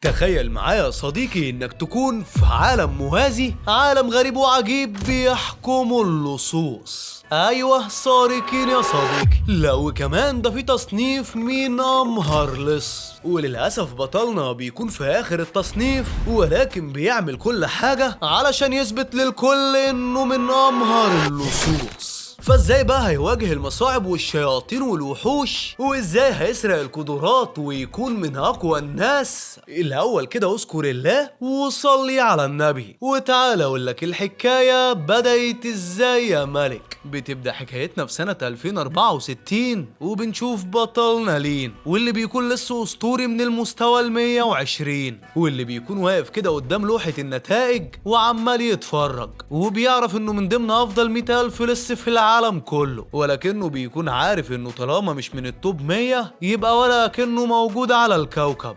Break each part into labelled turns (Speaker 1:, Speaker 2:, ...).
Speaker 1: تخيل معايا يا صديقي انك تكون في عالم موازي، عالم غريب وعجيب بيحكمه اللصوص. ايوه سارقين يا صديقي، لا وكمان ده في تصنيف مين امهر لص. وللاسف بطلنا بيكون في اخر التصنيف، ولكن بيعمل كل حاجة علشان يثبت للكل انه من امهر اللصوص. فازاي بقى هيواجه المصاعب والشياطين والوحوش، وازاي هيسرق القدرات ويكون من اقوى الناس؟ الاول كده اذكر الله وصلي على النبي، وتعالى اقول لك الحكايه بدأت ازاي يا ملك. بتبدأ حكايتنا في سنة 2064، وبنشوف بطلنا لين، واللي بيكون لسه اسطوري من المستوى ال120، واللي بيكون واقف كده قدام لوحة النتائج وعمال يتفرج، وبيعرف انه من ضمن افضل 100,000 لص في العالم كله، ولكنه بيكون عارف انه طالما مش من التوب 100 يبقى ولكنه موجود على الكوكب.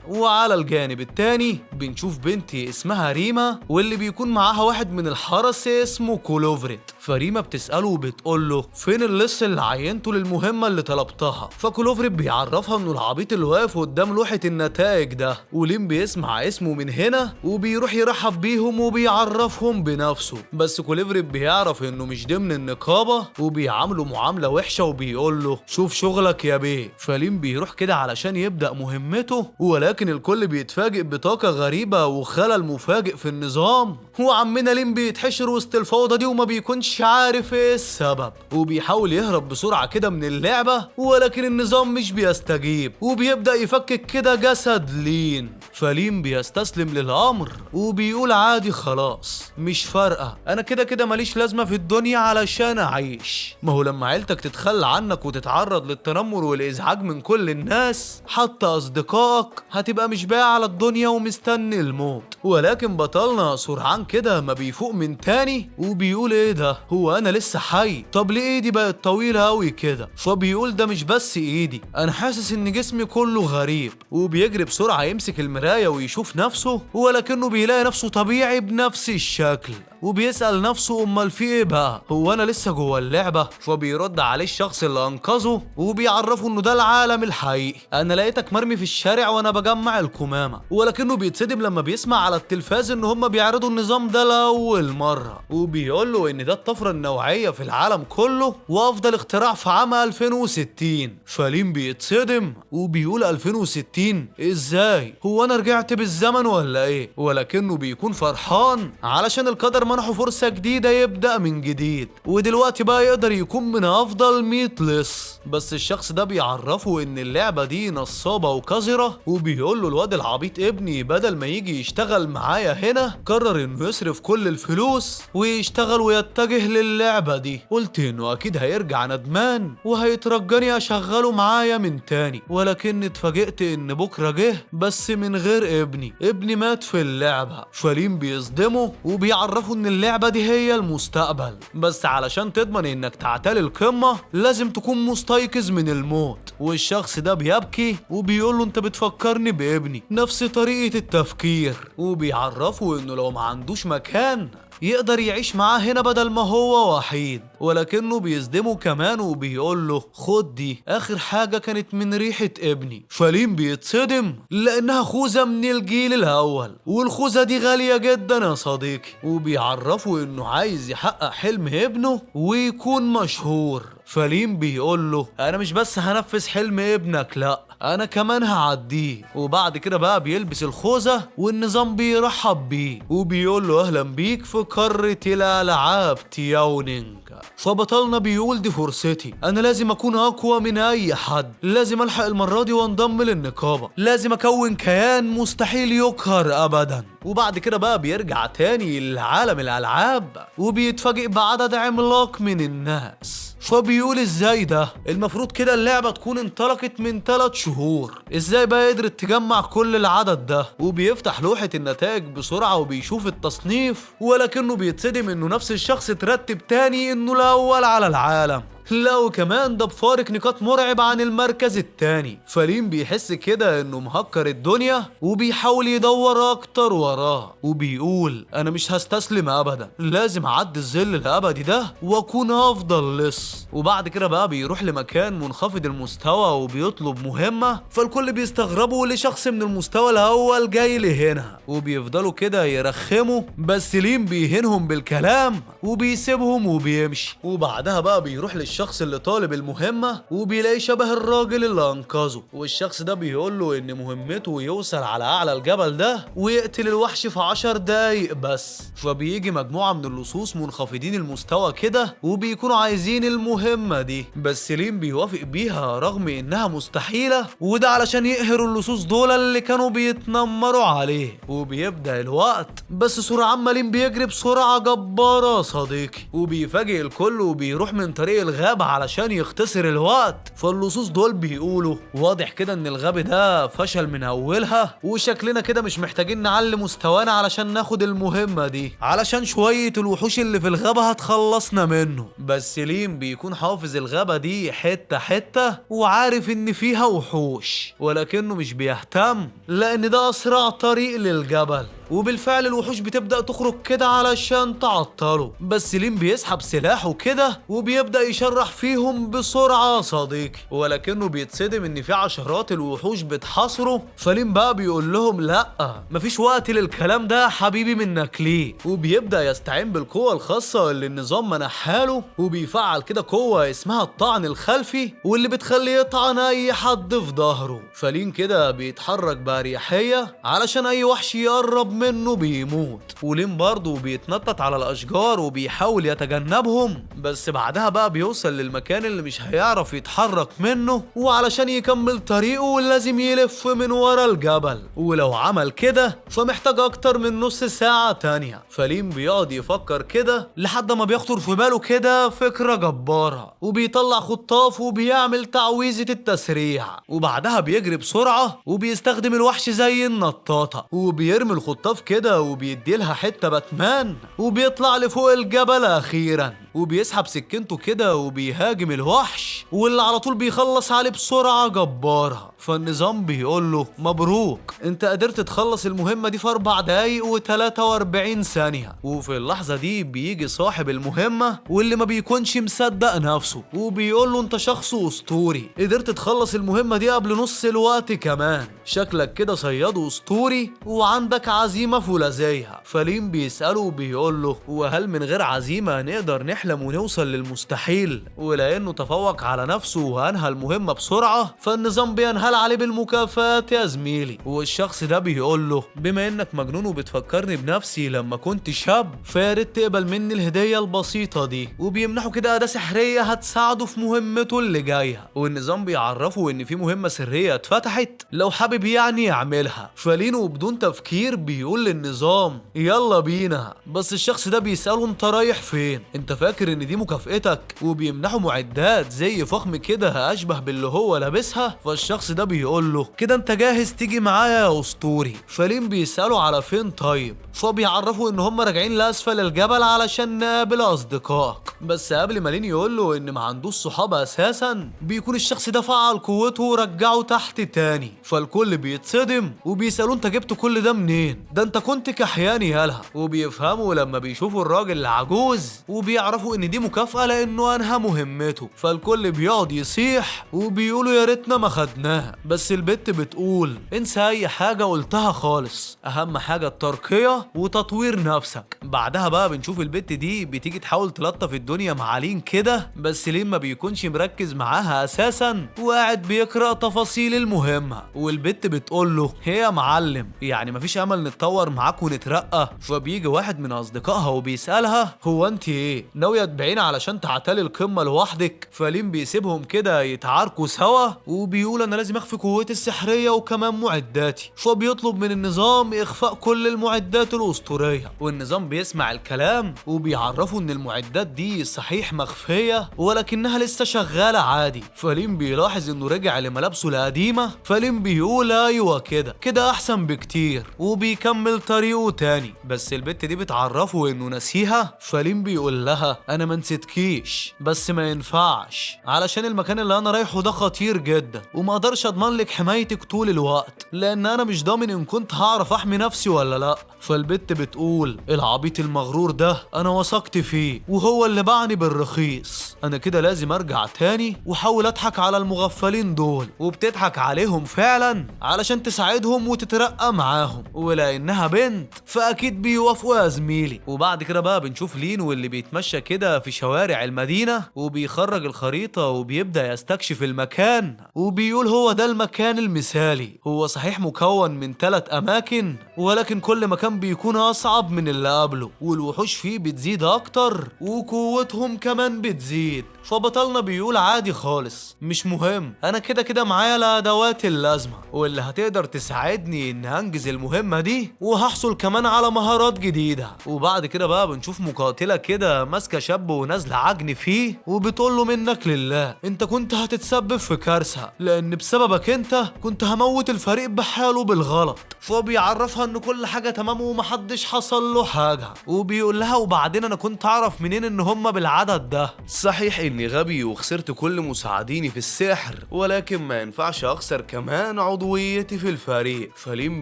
Speaker 1: وعلى الجانب التاني بنشوف بنتي اسمها ريما، واللي بيكون معاها واحد من الحرس اسمه كولوفريت. فريما بتسأله وبتقول له فين اللص اللي عينته للمهمة اللي طلبتها. فكولوفريت بيعرفها انه العبيط اللي واقف قدام لوحة النتائج ده، ولين بيسمع اسمه من هنا وبيروح يرحب بيهم وبيعرفهم بنفسه. بس كولوفريت بيعرف انه مش ضمن النقابة، وبيعامله معاملة وحشة وبيقول له شوف شغلك يا بيه. فلين بيروح كده علشان يبدأ مهمته، ولكن الكل بيتفاجئ بطاقة غريبة وخلل مفاجئ في النظام، وعمنا لين بيتحشر وسط الفوضى دي وما بيكونش عارف ايه السبب، وبيحاول يهرب بسرعة كده من اللعبة، ولكن النظام مش بيستجيب، وبيبدأ يفكك كده جسد لين. فلين بيستسلم للأمر وبيقول عادي خلاص مش فارقة، أنا كده كده ماليش لازمة في الدنيا علشان أعيش. ما هو لما عيلتك تتخلى عنك وتتعرض للتنمر والإزعاج من كل الناس حتى أصدقائك، هتبقى مش باقي على الدنيا ومستني الموت. ولكن بطلنا سرعان كده ما بيفوق من تاني وبيقول ايه ده، هو أنا لسه حي؟ طب ليه إيدي بقت طويلة أوي كده؟ فبيقول ده مش بس إيدي، أنا حاسس إن جسمي كله غريب. وبيجري بسرعة يمسك المراية ويشوف نفسه، ولكنه بيلاقي نفسه طبيعي بنفس الشكل، وبيسأل نفسه امال في ايه بقى، هو انا لسه جوه اللعبة؟ فبيرد عليه الشخص اللي انقذه وبيعرفه انه ده العالم الحقيقي، انا لقيتك مرمي في الشارع وانا بجمع الكمامة. ولكنه بيتصدم لما بيسمع على التلفاز ان هم بيعرضوا النظام ده لاول مرة، وبيقول له ان ده الطفرة النوعية في العالم كله وافضل اختراع في عام 2060. فلين بيتصدم وبيقول 2060 ازاي، هو انا رجعت بالزمن ولا ايه؟ ولكنه بيكون فرحان علشان القدر منحه فرصة جديدة يبدأ من جديد، ودلوقتي بقى يقدر يكون من أفضل 100 لص. بس الشخص ده بيعرفه إن اللعبة دي نصابة وقذرة، وبيقول له الواد العبيط ابني بدل ما يجي يشتغل معايا هنا قرر إنه يصرف كل الفلوس ويشتغل ويتجه للعبة دي. قلت إنه أكيد هيرجع ندمان وهيترجاني أشغله معايا من تاني، ولكن اتفاجئت إن بكرة جه بس من غير ابني مات في اللعبة. فلين بيصدمه وبيعرفوا ان اللعبة دي هي المستقبل، بس علشان تضمن انك تعتلي القمة لازم تكون مستيقظ من الموت. والشخص ده بيبكي وبيقول له انت بتفكرني بابني، نفس طريقة التفكير، وبيعرفوا انه لو ما عندوش مكان يقدر يعيش معاه هنا بدل ما هو وحيد. ولكنه بيصدمه كمان وبيقول له خد دي اخر حاجة كانت من ريحة ابني. فلين بيتصدم لانها خوذة من الجيل الاول، والخوذة دي غالية جدا يا صديقي، وبيعرفه انه عايز يحقق حلم ابنه ويكون مشهور. فلين بيقول له انا مش بس هنفذ حلم ابنك، لا انا كمان هعديه. وبعد كده بقى بيلبس الخوذة والنظام بيرحب بيه وبيقول له اهلا بيك في قارة الالعاب تياونينج. فبطلنا بيقول دي فرصتي، انا لازم اكون اقوى من اي حد، لازم الحق المرة دي وانضم للنقابة، لازم اكون كيان مستحيل يقهر ابدا. وبعد كده بقى بيرجع تاني لعالم الالعاب وبيتفاجئ بعدد عملاق من الناس. فبيقول ازاي ده، المفروض كده اللعبة تكون انطلقت من 3 شهور، ازاي بقى قدرت تجمع كل العدد ده؟ وبيفتح لوحة النتائج بسرعة وبيشوف التصنيف، ولكنه بيتصدم انه نفس الشخص ترتب تاني انه الاول على العالم. لا وكمان ده بفارق نقاط مرعب عن المركز التاني. فلين بيحس كده انه مهكر الدنيا وبيحاول يدور اكتر وراه، وبيقول انا مش هستسلم ابدا، لازم اعدي الظل الابدي ده واكون افضل لص. وبعد كده بقى بيروح لمكان منخفض المستوى وبيطلب مهمة، فالكل بيستغربوا لشخص من المستوى الاول جاي لهنا، وبيفضلوا كده يرخموا، بس لين بيهنهم بالكلام وبيسيبهم وبيمشي. وبعدها بقى بيروح للشخص اللي طالب المهمة وبيلاقي شبه الراجل اللي انقذه، والشخص ده بيقول له ان مهمته يوصل على اعلى الجبل ده ويقتل الوحش في 10 دقايق بس. فبيجي مجموعة من اللصوص منخفضين المستوى كده وبيكونوا عايزين المهمة دي، بس لين بيوافق بيها رغم انها مستحيلة، وده علشان يقهروا اللصوص دول اللي كانوا بيتنمروا عليه. وبيبدأ الوقت، بس سرعان ما لين بيجري بسرعة جبارة يا صديقي، وبيفاجئ الكل وبيروح من طريق الغابة علشان يختصر الوقت. فاللصوص دول بيقولوا واضح كده ان الغابة ده فشل من اولها، وشكلنا كده مش محتاجين نعلي مستوانا علشان ناخد المهمة دي، علشان شوية الوحوش اللي في الغابة هتخلصنا منه. بس لين بيكون حافظ الغابة دي حتة حتة وعارف ان فيها وحوش، ولكنه مش بيهتم لان ده اسرع طريق للجبل. وبالفعل الوحوش بتبدأ تخرج كده علشان تعطله، بس لين بيسحب سلاحه كده وبيبدأ يشرح فيهم بسرعة صديقي، ولكنه بيتصدم ان في عشرات الوحوش بتحاصره. فلين بقى بيقول لهم لا مفيش وقت للكلام ده حبيبي منك ليه، وبيبدأ يستعين بالقوة الخاصة اللي النظام منحاله، وبيفعل كده قوة اسمها الطعن الخلفي واللي بتخليه يطعن اي حد في ظهره. فلين كده بيتحرك بأريحية علشان اي وحش يقرب منه بيموت، ولين برضه بيتنطط على الاشجار وبيحاول يتجنبهم، بس بعدها بقى بيوصل للمكان اللي مش هيعرف يتحرك منه، وعلشان يكمل طريقه لازم يلف من ورا الجبل، ولو عمل كده فمحتاج اكتر من نص ساعة تانية. فلين بيقعد يفكر كده لحد ما بيخطر في باله كده فكرة جبارة، وبيطلع خطاف وبيعمل تعويذة التسريع، وبعدها بيجري بسرعة وبيستخدم الوحش زي النطاطة، وبيرمي الخطاف كده وبيديلها حتة باتمان، وبيطلع لفوق الجبل اخيرا، وبيسحب سكينته كده وبيهاجم الوحش، واللي على طول بيخلص عليه بسرعة جبارة. فالنظام بيقول له مبروك، انت قدرت تخلص المهمة دي في 4 دقايق و43 ثانية. وفي اللحظة دي بيجي صاحب المهمة واللي ما بيكونش مصدق نفسه، وبيقول له انت شخص اسطوري، قدرت تخلص المهمة دي قبل نص الوقت كمان، شكلك كده صياد اسطوري وعندك عزيمة فولاذية. فلين بيسأله وبيقول له وهل من غير عزيمة نقدر نحلم ونوصل للمستحيل؟ ولأنه تفوق على نفسه وأنهى المهمة بسرعة، فالنظام بينهال عليه بالمكافآت يا زميلي. والشخص ده بيقول له بما انك مجنون وبتفكرني بنفسي لما كنت شاب، فياريت تقبل مني الهدية البسيطة دي، وبيمنحه كده أداة سحرية هتساعده في مهمته اللي جاية. والنظام بيعرفه ان في مهمة سرية اتفتحت لو حابب يعني يعملها. فلين وبدون تفكير بيقول للنظام يلا بينا، بس الشخص ده بيسأله انت رايح فين؟ انت فاكر ان دي مكافئتك؟ وبيمنحه معدات زي فخم كده اشبه باللي هو لابسها. فالشخص ده بيقول له كده انت جاهز تيجي معايا يا اسطوري؟ فلين بيسأله على فين طيب؟ فبيعرفوا ان هم راجعين لاسفل الجبل علشان نقابل اصدقائك. بس قبل ما لين يقول له ان ما عندوش صحاب اساسا، بيكون الشخص ده فعل قوته ورجعه تحت تاني. فالكل بيتصدم وبيسألوه انت جبت كل ده منين؟ ده انت كنت كحياني يالها. وبيفهموا لما بيشوفوا الراجل العجوز وبيعرفوا ان دي مكافأة لانه انهى مهمته. فالكل بيقعد يصيح وبيقولوا يا ريتنا ما خدناها. بس البت بتقول انسى اي حاجة قلتها خالص، اهم حاجة الترقية وتطوير نفسك. بعدها بقى بنشوف البت دي بتيجي تحاول تلطف الدنيا مع لين كده، بس لين ما بيكونش مركز معاها اساسا وقاعد بيقرأ تفاصيل المهمة. والبت بتقول له هي يا معلم يعني مفيش امل نتطور معاك ونترقى؟ فبيجي واحد من اصدقائها وبيسألها هو انت ايه ناوية تبيعينا علشان تعتلي القمة لوحدك؟ فلين بيسيبهم كده يتعاركوا سوا وبيقول انا لازم اخفي قوتي السحرية وكمان معداتي. فبيطلب من النظام اخفاء كل المعدات الاسطورية، والنظام بيسمع الكلام وبيعرفوا ان المعدات دي صحيح مخفية ولكنها لسه شغالة عادي. فلين بيلاحظ انه رجع لملابسه القديمة. فلين بيقول ايوه كده احسن بكتير، وبيكمل وبيكمل طريقه تاني. بس البت دي بتعرفه انه نسيها، فلين بيقول لها انا ما نسيتكيش، بس ما ينفعش علشان المكان اللي انا رايحه ده خطير جدا، وما اقدرش اضمن لك حمايتك طول الوقت، لان انا مش ضامن ان كنت هعرف احمي نفسي ولا لا. فالبت بتقول العبيط المغرور ده انا وثقت فيه وهو اللي باعني بالرخيص، انا كده لازم ارجع تاني واحاول اضحك على المغفلين دول. وبتضحك عليهم فعلا علشان تساعدهم وتترقى معاهم، ولانها بنت فاكيد بيوافقوا يا زميلي. وبعد كده بقى بنشوف لين واللي بيتمشى كده في شوارع المدينة وبيخرج الخريطة وبيبدأ يستكشف المكان، وبيقول هو ده المكان المثالي. هو صحيح مكون من 3 أماكن، ولكن كل مكان بيكون أصعب من اللي قبله، والوحوش فيه بتزيد أكتر وقوتهم كمان بتزيد. فبطلنا بيقول عادي خالص، مش مهم، أنا كده كده معايا الأدوات اللازمة واللي هتقدر تساعدني إن أنجز المهمة دي، وهحصل كمان على مهارات جديدة. وبعد كده بقى بنشوف مقاتلة كده ماسكة شاب ونازلة عجن فيه وبتقول له منك لله انت كنت هتتسبب في كارثة، لان بسببك انت كنت هموت الفريق بحاله بالغلط. فبيعرفها ان كل حاجة تمام ومحدش حصل له حاجة، وبيقول لها وبعدين انا كنت اعرف منين ان هم بالعدد ده؟ صحيح اني غبي وخسرت كل مساعديني في السحر، ولكن ما ينفعش اخسر كمان عضويتي في الفريق. فلين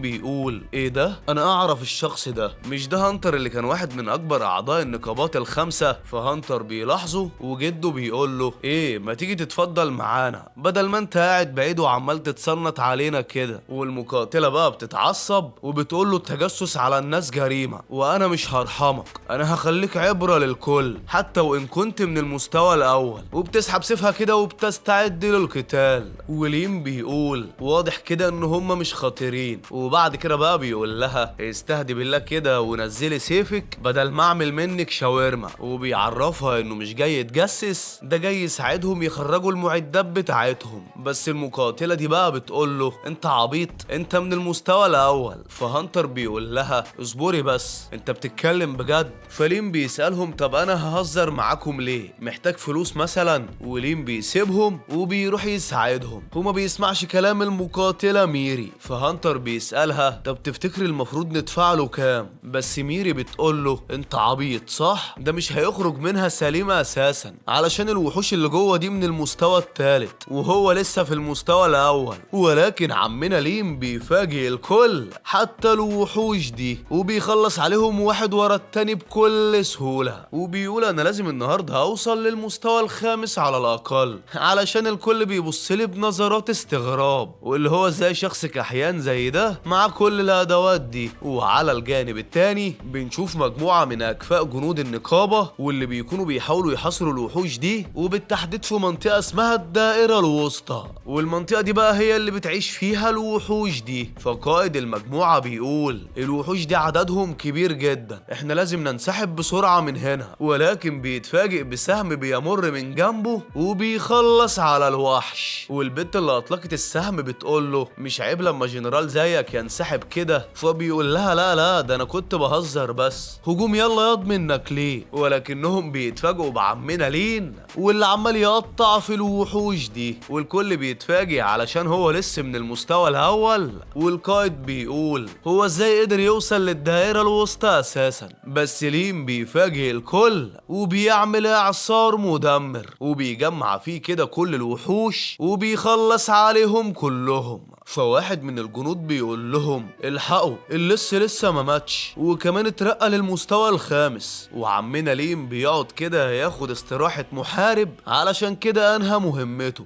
Speaker 1: بيقول ايه ده؟ انا اعرف الشخص ده، مش ده هانتر اللي كان واحد من اكبر اعضاء النقابات ال5؟ فهانتر بيلاحظه وجده بيقول له ايه ما تيجي تتفضل معانا بدل ما انت قاعد بعيد وعمال تتصنت علينا كده. والمقاتلة بقى بتتعصب وبتقول له التجسس على الناس جريمة وانا مش هرحمك، انا هخليك عبرة للكل حتى وان كنت من المستوى الاول. وبتسحب سيفها كده وبتستعد للقتال. ولين بيقول واضح كده ان هم مش خطيرين. وبعد كده بقى بيقول لها استهدي بالله كده ونزلي سيفك بدل ما اعمل منك شاورما. وبيعرفها انه مش جاي يتجسس، ده جاي يساعدهم يخرجوا المعدات بتاعتهم. بس المقاتلة دي بقى بتقول له انت عبيط، انت من المستوى الاول. فهانتر بيقول لها اصبري بس، انت بتتكلم بجد؟ فلين بيسألهم طب انا ههزر معاكم ليه؟ محتاج فلوس مثلا؟ ولين بيسيبهم وبيروح يساعدهم وما بيسمعش كلام المقاتلة ميري. فهانتر بيسألها طب تفتكر المفروض ندفع له كام؟ بس ميري بتقول له انت عبيط صح؟ ده مش هيخرج منها سليمة اساسا علشان الوحوش اللي جوه دي من المستوى الثالث وهو لسه في المستوى الاول. ولكن عمنا لين بيفاجئ الكل حتى الوحوش دي وبيخلص عليهم واحد ورا التاني بكل سهولة. وبيقول انا لازم النهارده اوصل للمستوى ال5 على الاقل علشان الكل بيبصلي بنظرات استغراب، واللي هو ازاي شخص كحيان زي ده مع كل الادوات دي. وعلى الجانب التاني بنشوف مجموعة من اكفاء جنود النقابة واللي بيكونوا بيحاولوا يحاصروا الوحوش دي، وبالتحديد في منطقة اسمها الدائرة الوسطى. والمنطقة دي بقى هي اللي بتعيش فيها الوحوش دي. فقائد المجموعة بيقول الوحوش دي عددهم كبير جدا، احنا لازم ننسحب بسرعة من هنا. ولكن بيتفاجئ بسهم بيمر من جنبه وبيخلص على الوحش. والبنت اللي اطلقت السهم بتقول له مش عيب لما جنرال زيك ينسحب كده؟ فبيقول لها لا ده انا كنت بهزر بس، هجوم يلا ياض منك ليه؟ ولكنهم بيتفاجئوا بعمنا لين واللي عمال يقطع في الوحوش دي، والكل بيتفاجئ علشان هو لسه من المستوى الاول. والقائد بيقول هو ازاي قدر يوصل للدائرة الوسطى اساسا؟ بس لين بيفاجئ الكل وبيعمل اعصار مدمر وبيجمع فيه كده كل الوحوش وبيخلص عليهم كلهم. فواحد من الجنود بيقول لهم الحقوا اللص لسه ما ماتش وكمان اترقى للمستوى ال5. وعمنا لين بيقعد كده ياخد استراحة محارب علشان كده انهى مهمته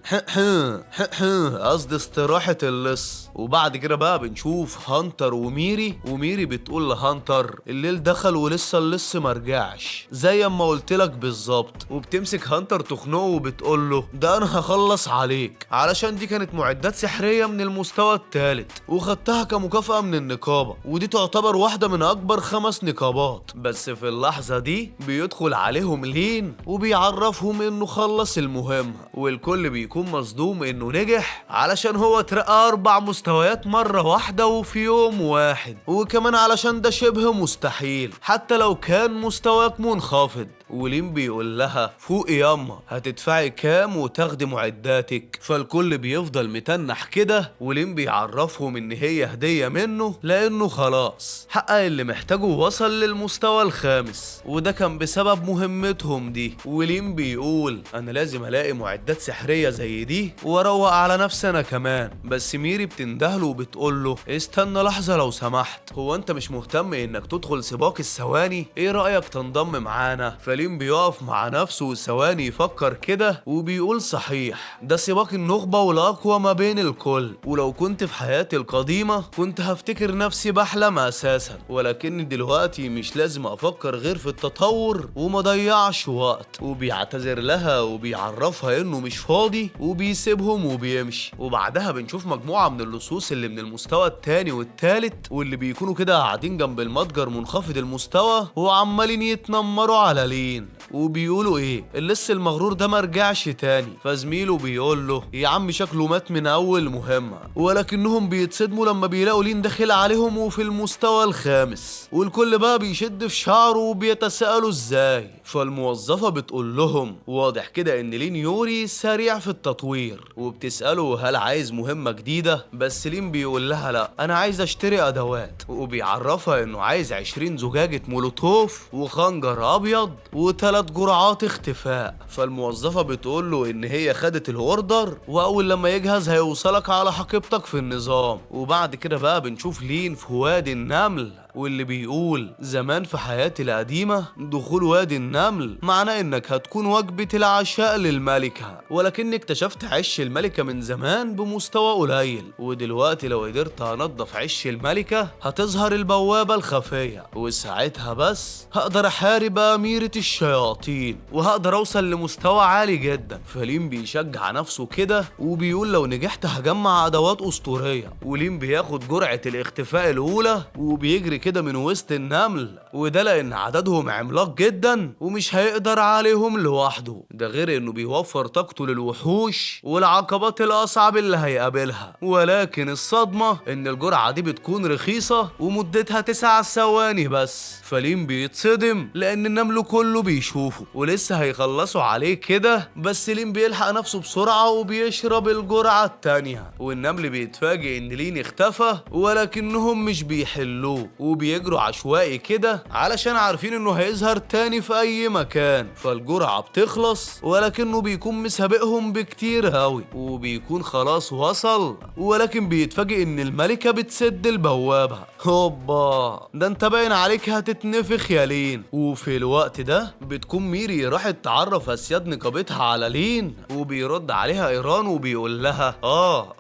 Speaker 1: قصدي استراحة اللص. وبعد كده بقى بنشوف هانتر وميري بتقول لهانتر الليل دخل ولسه اللص مرجعش زي ما قلتلك بالظبط. وبتمسك هانتر تخنقه وبتقول له ده انا هخلص عليك علشان دي كانت معدات سحرية من المستوى الثالث وخدتها كمكافأة من النقابة، ودي تعتبر واحدة من اكبر 5 نقابات. بس في اللحظة دي بيدخل عليهم لين وبيعرفهم انه خلص المهمة، والكل بيكون مصدوم انه نجح علشان هو اترقى 4 مستويات مرة واحدة وفي يوم واحد، وكمان علشان ده شبه مستحيل حتى لو كان مستواك منخفض. ولين بيقول لها فوقي ياما، هتدفعي كام وتاخدي معداتك. فالكل بيفضل متنح كده، ولين بيعرفهم ان هي هدية منه لانه خلاص حقق اللي محتاجه ووصل للمستوى الخامس، وده كان بسبب مهمتهم دي. ولين بيقول انا لازم الاقي معدات سحرية زي دي واروق على نفسي انا كمان. بس ميري بتندهله وبتقوله استنى لحظة لو سمحت، هو انت مش مهتم انك تدخل سباق الثواني؟ ايه رأيك تنضم معانا؟ فلين بيقف مع نفسه وثواني يفكر كده وبيقول صحيح، ده سباق النخبة والأقوى ما بين الكل، ولو كنت في حياتي القديمة كنت هفتكر نفسي بحلم أساسا، ولكن دلوقتي مش لازم أفكر غير في التطور وما ضيعش وقت. وبيعتذر لها وبيعرفها إنه مش فاضي وبيسيبهم وبيمشي. وبعدها بنشوف مجموعة من اللصوص اللي من المستوى التاني والتالت، واللي بيكونوا كده قاعدين جنب المتجر منخفض المستوى وعمالين يتنمروا على لين، وبيقولوا ايه اللص المغرور ده مرجعش تاني. فزميله بيقول له يا عم شكله مات من اول مهمة، ولكنهم بيتصدموا لما بيلاقوا لين داخل عليهم وفي المستوى الخامس، والكل بقى بيشد في شعره وبيتساءلوا ازاي. فالموظفة بتقول لهم واضح كده ان لين يوري سريع في التطوير، وبتسأله هل عايز مهمة جديدة؟ بس لين بيقول لها لا انا عايز اشتري ادوات، وبيعرفها انه عايز 20 زجاجة مولوتوف وخنجر ابيض و3 جرعات اختفاء. فالموظفة بتقول له ان هي خدت الاوردر، واول لما يجهز هيوصلك على حقيبتك في النظام. وبعد كده بقى بنشوف لين في وادي النمل، واللي بيقول زمان في حياتي القديمة دخول وادي النمل معناه انك هتكون وجبة العشاء للملكة، ولكني اكتشفت عش الملكة من زمان بمستوى قليل، ودلوقتي لو قدرت انضف عش الملكة هتظهر البوابة الخفية، وساعتها بس هقدر احارب اميرة الشياطين وهقدر اوصل لمستوى عالي جدا. فلين بيشجع نفسه كده وبيقول لو نجحت هجمع ادوات اسطورية. ولين بياخد جرعة الاختفاء الاولى وبيجري كده من وسط النمل، وده لان عددهم عملاق جدا ومش هيقدر عليهم لوحده، ده غير انه بيوفر طاقته للوحوش والعقبات الاصعب اللي هيقابلها. ولكن الصدمة ان الجرعة دي بتكون رخيصة ومدتها 9 ثواني بس. فلين بيتصدم لان النمل كله بيشوفه ولسه هيخلصوا عليه كده، بس لين بيلحق نفسه بسرعة وبيشرب الجرعة التانية، والنمل بيتفاجئ ان لين اختفى ولكنهم مش بيحلوه، وبيجروا عشوائي كده علشان عارفين انه هيظهر تاني في اي مكان. فالجرعة بتخلص ولكنه بيكون مسابقهم بكتير هوي وبيكون خلاص وصل، ولكن بيتفاجئ ان الملكة بتسد البوابة. هوبا ده انت باين عليك هتتنفخ يا لين. وفي الوقت ده بتكون ميري راحت تعرف اسياد نقابتها على لين، وبيرد عليها ايران وبيقول لها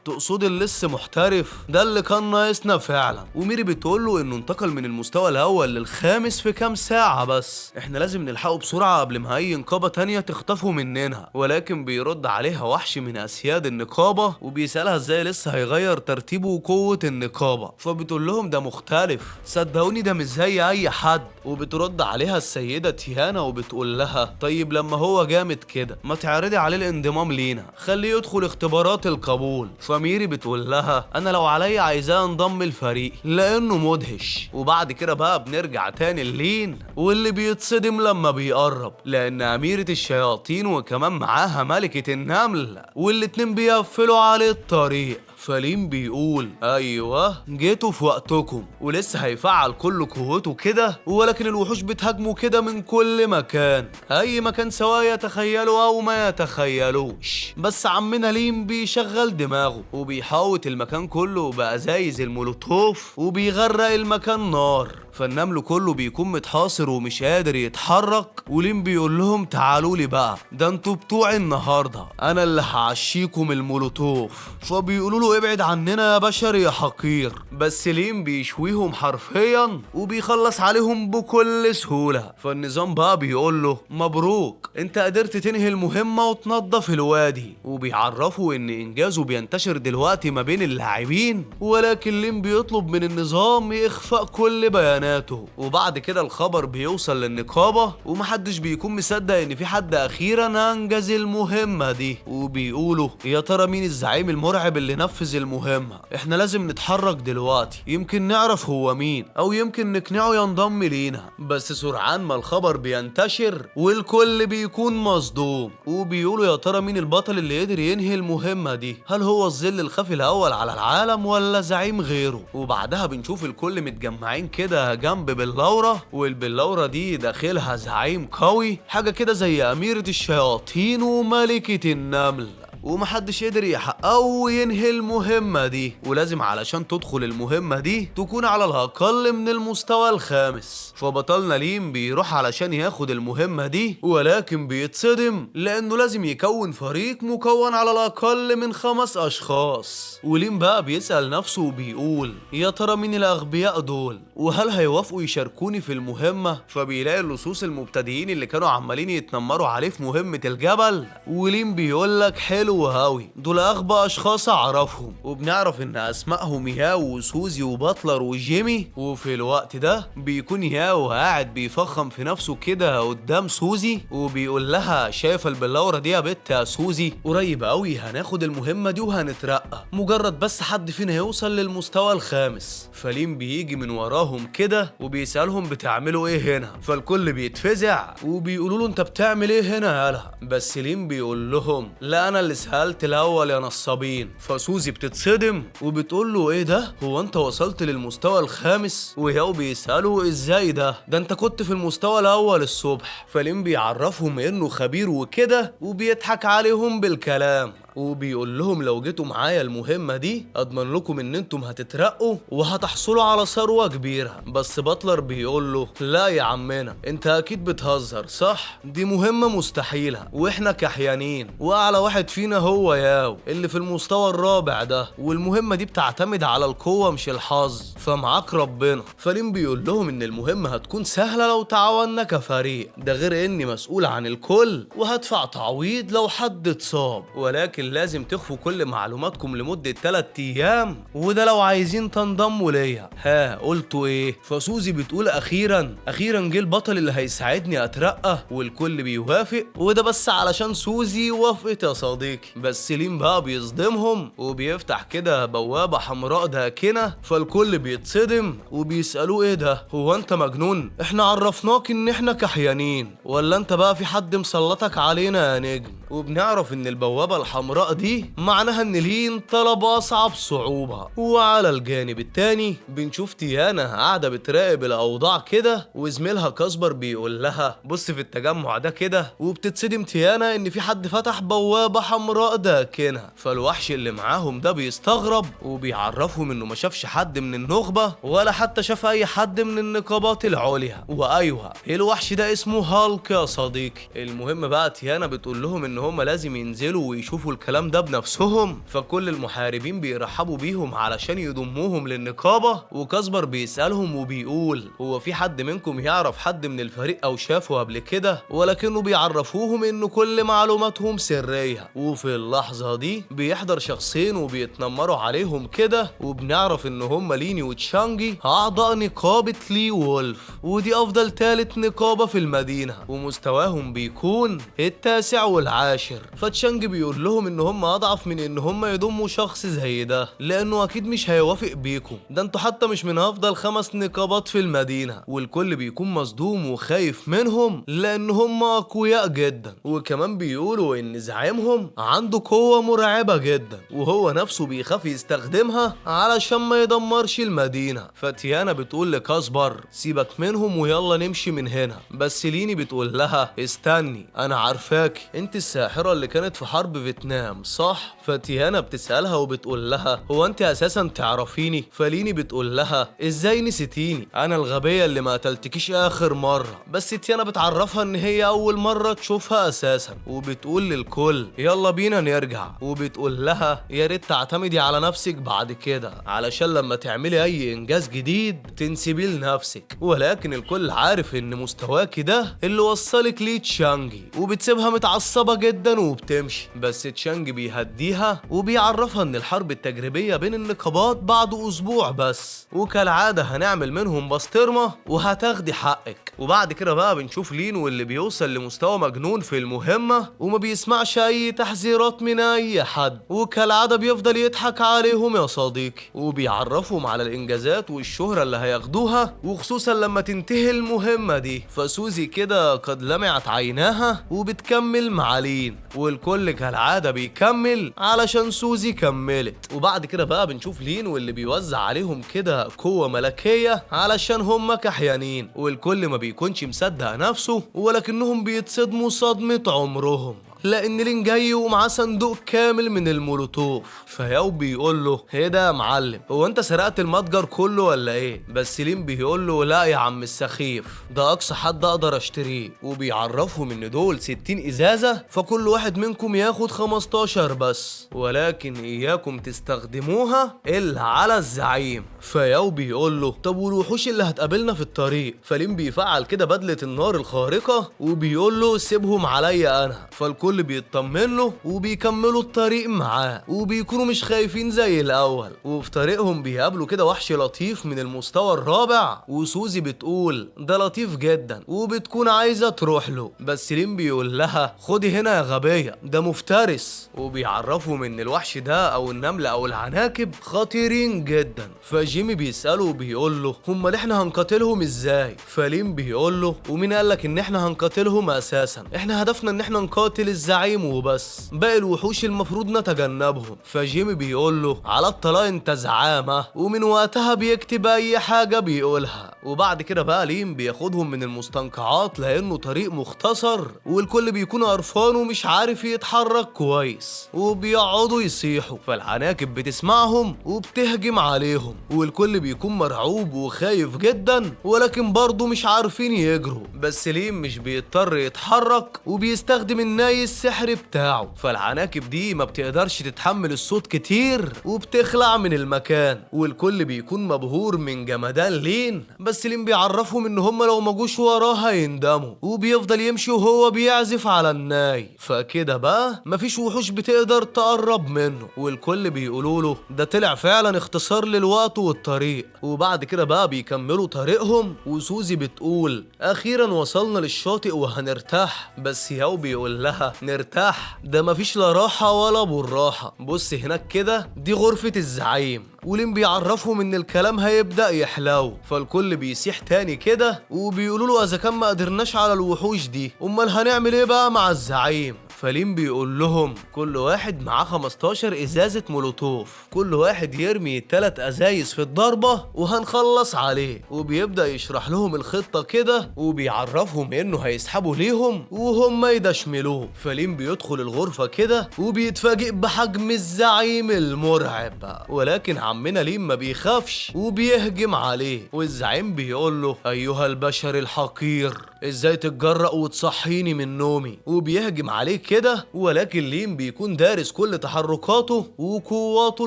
Speaker 1: تقصد اللص محترف ده اللي كان ناقصنا فعلا. وميري بتقول له انه انتقل من المستوى الاول للخامس في كام ساعة بس، احنا لازم نلحقه بسرعة قبل ما اي نقابة تانية تخطفه مننا. ولكن بيرد عليها وحش من اسياد النقابة وبيسألها ازاي لسه هيغير ترتيبه وقوة النقابة. فبتقول لهم ده مختلف، صدقوني ده مش زي اي حد. وبترد عليها السيدة تيانا وبتقول لها طيب لما هو جامد كده ما تعرضي عليه الانضمام لينا، خليه يدخل اختبارات القبول. فميري بتقول لها انا لو عليا عايزاه انضم الفريق لانه مدهش. وبعد كده بقى بنرجع تاني لين، واللي بيتصدم لما بيقرب لان اميرة الشياطين وكمان معاها ملكة النمل والاتنين بيقفلوا عليه الطريق. فلين بيقول ايوه جيتوا في وقتكم، ولسه هيفعل كل قوته كده، ولكن الوحوش بتهاجمه كده من كل مكان، اي مكان سواء يتخيلوا او ما يتخيلوش. بس عمنا لين بيشغل دماغه وبيحاوط المكان كله بأزايز المولوتوف وبيغرق المكان نار. فالنمل كله بيكون متحاصر ومش قادر يتحرك، ولين بيقول لهم تعالوا لي بقى ده انتوا بتوعي النهارده، انا اللي هعشيكم المولوتوف. فبيقولوا له ابعد عننا يا بشر يا حقير، بس لين بيشويهم حرفيا وبيخلص عليهم بكل سهوله. فالنظام بقى بيقول له مبروك انت قدرت تنهي المهمه وتنظف الوادي، وبيعرفوا ان انجازه بينتشر دلوقتي ما بين اللاعبين، ولكن لين بيطلب من النظام اخفاء كل بيانات بياناته. وبعد كده الخبر بيوصل للنقابة ومحدش بيكون مصدق ان في حد اخيرا انجز المهمة دي، وبيقولوا يا ترى مين الزعيم المرعب اللي نفذ المهمة؟ احنا لازم نتحرك دلوقتي، يمكن نعرف هو مين او يمكن نقنعه ينضم لينا. بس سرعان ما الخبر بينتشر والكل بيكون مصدوم، وبيقولوا يا ترى مين البطل اللي قدر ينهي المهمة دي؟ هل هو الظل الخفي الاول على العالم ولا زعيم غيره؟ وبعدها بنشوف الكل متجمعين كده جنب بلورة، والبلورة دي داخلها زعيم قوي، حاجة كده زي أميرة الشياطين وملكة النمل، ومحدش قدر يحققه وينهي المهمة دي. ولازم علشان تدخل المهمة دي تكون على الأقل من المستوى الخامس. فبطلنا ليم بيروح علشان ياخد المهمة دي، ولكن بيتصدم لأنه لازم يكون فريق مكون على الأقل من 5 أشخاص. وليم بقى بيسأل نفسه وبيقول يا ترى مين الأغبياء دول؟ وهل هيوافقوا يشاركوني في المهمة؟ فبيلاقي اللصوص المبتدئين اللي كانوا عمالين يتنمروا عليه في مهمة الجبل، وليم بيقولك حلو وهاوي، دول اغبى اشخاص اعرفهم، وبنعرف ان اسمائهم ياو وسوزي وباتلر وجيمي. وفي الوقت ده بيكون ياو قاعد بيفخم في نفسه كده قدام سوزي وبيقول لها شايفه البلوره دي يا بت يا سوزي؟ قريب قوي هناخد المهمه دي وهنترقى، مجرد بس حد فينا يوصل للمستوى الخامس. فليم بيجي من وراهم كده وبيسالهم بتعملوا ايه هنا؟ فالكل بيتفزع وبيقولوا له انت بتعمل ايه هنا يالا؟ بس ليم بيقول لهم لا انا اللي سألت الأول يا نصابين. فسوزي بتتصدم وبتقول له إيه ده؟ هو أنت وصلت للمستوى الخامس؟ وياو بيسأله إزاي ده أنت كنت في المستوى الأول الصبح. فليم بيعرفهم إنه خبير وكده وبيضحك عليهم بالكلام، وبيقول لهم لو جيتوا معايا المهمة دي أضمن لكم إن انتم هتترقوا وهتحصلوا على ثروة كبيرة. بس باتلر بيقول له لا يا عمنا انت أكيد بتهزر صح؟ دي مهمة مستحيلة وإحنا كحيانين، وأعلى واحد فينا هو ياو اللي في المستوى الرابع ده، والمهمة دي بتعتمد على القوة مش الحظ، فمعاك ربنا. فليم بيقول لهم إن المهمة هتكون سهلة لو تعاوننا كفريق، ده غير إني مسؤول عن الكل وهدفع تعويض لو حد اتصاب، ولكن لازم تخفوا كل معلوماتكم لمدة 3 أيام، وده لو عايزين تنضموا ليا. ها قلتوا ايه؟ فسوزي بتقول اخيرا جه البطل اللي هيساعدني اترقى، والكل بيوافق، وده بس علشان سوزي وافقت يا صديقي. بس ليم بقى بيصدمهم وبيفتح كده بوابة حمراء داكنة، فالكل بيتصدم وبيسألوه ايه ده؟ هو انت مجنون؟ احنا عرفناك ان احنا كحيانين، ولا انت بقى في حد مسلطك علينا يا نجم؟ وبنعرف ان البوابة الحمراء دي معناها ان لين طلب اصعب صعوبة. وعلى الجانب التاني بنشوف تيانا قاعدة بتراقب الاوضاع كده، وزميلها كاسبر بيقول لها بص في التجمع ده كده، وبتتصدم تيانا ان في حد فتح بوابة حمراء داكنة. فالوحش اللي معاهم ده بيستغرب وبيعرفهم انه ما شافش حد من النخبة ولا حتى شاف اي حد من النقابات العليا. وايوه الوحش ده اسمه هالك يا صديقي. المهم بقى تيانا بتقول لهم ان هم لازم ينزلوا ويشوفوا الكلام ده بنفسهم، فكل المحاربين بيرحبوا بيهم علشان يضموهم للنقابة. وكاسبر بيسألهم وبيقول هو في حد منكم يعرف حد من الفريق او شافه قبل كده؟ ولكنه بيعرفوهم ان كل معلوماتهم سرية. وفي اللحظة دي بيحضر شخصين وبيتنمروا عليهم كده، وبنعرف ان هم ليني وتشانجي اعضاء نقابة لي وولف، ودي افضل 3 نقابة في المدينة، ومستواهم بيكون 9 والعاشر. فتشانجي بيقول لهم ان هم اضعف من ان هم يضموا شخص زي ده، لانه اكيد مش هيوافق بيكم، ده انتوا حتى مش من افضل 5 نقابات في المدينة. والكل بيكون مصدوم وخايف منهم لان هم اقوياء جدا، وكمان بيقولوا ان زعيمهم عنده قوة مرعبة جدا وهو نفسه بيخاف يستخدمها علشان ما يدمرش المدينة. فتيانا بتقول لكاسبر سيبك منهم ويلا نمشي من هنا. بس ليني بتقول لها استني انا عارفاك، انت الساحرة اللي كانت في حرب فيتنام صح؟ فتيانا بتسألها وبتقول لها هو انت اساسا تعرفيني؟ فليني بتقول لها ازاي نسيتيني؟ انا الغبية اللي ما قتلتكيش اخر مرة. بس تيانا بتعرفها ان هي اول مرة تشوفها اساسا، وبتقول للكل يلا بينا نرجع، وبتقول لها يا ريت تعتمدي على نفسك بعد كده علشان لما تعملي اي انجاز جديد تنسبيه لنفسك. ولكن الكل عارف ان مستواكي ده اللي وصلك ليه تشانجي، وبتسيبها متعصبة جدا وبتمشي. بس تشانجي وشانج بيهديها وبيعرفها ان الحرب التجريبية بين النقابات بعد اسبوع بس، وكالعادة هنعمل منهم بسطرمة وهتاخدي حقك. وبعد كده بقى بنشوف لين واللي بيوصل لمستوى مجنون في المهمة وما بيسمعش اي تحذيرات من اي حد، وكالعادة بيفضل يضحك عليهم يا صديقي، وبيعرفهم على الانجازات والشهرة اللي هياخدوها، وخصوصا لما تنتهي المهمة دي. فسوزي كده قد لمعت عيناها وبتكمل مع لين، والكل كالعادة بيكمل علشان سوزي كملت. وبعد كده بقى بنشوف لين واللي بيوزع عليهم كده قوة ملكية علشان هم كحيانين، والكل ما بيكونش مصدق نفسه ولكنهم بيتصدموا صدمة عمرهم، لان لين جاي ومعاه صندوق كامل من المولوتوف. فياو بيقول له ايه ده يا معلم، هو انت سرقت المتجر كله ولا ايه؟ بس لين بيقول له لا يا عم السخيف، ده اقصى حد اقدر اشتريه، وبيعرفهم ان دول 60 ازازة، فكل واحد منكم ياخد 15 بس، ولكن اياكم تستخدموها الا على الزعيم. فياو بيقول له طب والوحوش اللي هتقابلنا في الطريق؟ فلين بيفعل كده بدلة النار الخارقة وبيقول له سيبهم عليا انا. فالكل بيطمن له وبيكملوا الطريق معاه، وبيكونوا مش خايفين زي الاول. وفي طريقهم بيقابلوا كده وحش لطيف من المستوى الرابع، وسوزي بتقول ده لطيف جدا وبتكون عايزة تروح له، بس لين بيقول لها خدي هنا يا غبية ده مفترس، وبيعرفهم ان الوحش ده او النملة او العناكب خطيرين جدا. فجيمي بيسأله وبيقول له امال احنا هنقاتلهم ازاي؟ فلين بيقول له ومين قالك ان احنا هنقاتلهم اساسا؟ احنا هدفنا ان احنا نقاتل الزعيم وبس، باقي الوحوش المفروض نتجنبهم. فجيمي بيقول له على الطلاق انت زعامة، ومن وقتها بيكتب اي حاجة بيقولها. وبعد كده بقى لين بياخدهم من المستنقعات لانه طريق مختصر، والكل بيكون قرفان ومش عارف يتحرك كويس، وبيقعدوا يصيحوا. فالعناكب بتسمعهم وبتهجم عليهم، والكل بيكون مرعوب وخايف جدا، ولكن برضه مش عارفين يجروا. بس لين مش بيضطر يتحرك وبيستخدم الناي السحر بتاعه، فالعناكب دي ما بتقدرش تتحمل الصوت كتير وبتخلع من المكان، والكل بيكون مبهور من جمدان لين. بس لين بيعرفهم ان هم لو ما جوش وراه هيندموا، وبيفضل يمشي وهو بيعزف على الناي. فكده بقى مفيش وحوش بتقدر تقرب منه، والكل بيقولوا له ده طلع فعلا اختصار للوقت والطريق. وبعد كده بقى بيكملوا طريقهم، وسوزي بتقول اخيرا وصلنا للشاطئ وهنرتاح. بس ياو بيقول لها نرتاح؟ ده مفيش لا راحة ولا بالراحة، بص هناك كده دي غرفة الزعيم. ولين بيعرفهم ان الكلام هيبدأ يحلو، فالكل بيسيح تاني كده وبيقولوا له اذا كان ما قدرناش على الوحوش دي امال هنعمل ايه بقى مع الزعيم؟ فلين بيقول لهم كل واحد معاه 15 ازازة مولوتوف، كل واحد يرمي 3 ازايز في الضربة وهنخلص عليه. وبيبدأ يشرح لهم الخطة كده وبيعرفهم انه هيسحبوا ليهم وهم يدشملوه. فلين بيدخل الغرفة كده وبيتفاجئ بحجم الزعيم المرعب، ولكن عمنا لين ما بيخافش وبيهجم عليه. والزعيم بيقول له ايها البشر الحقير ازاي تتجرأ وتصحيني من نومي؟ وبيهجم عليه كده، ولكن لين بيكون دارس كل تحركاته وقواته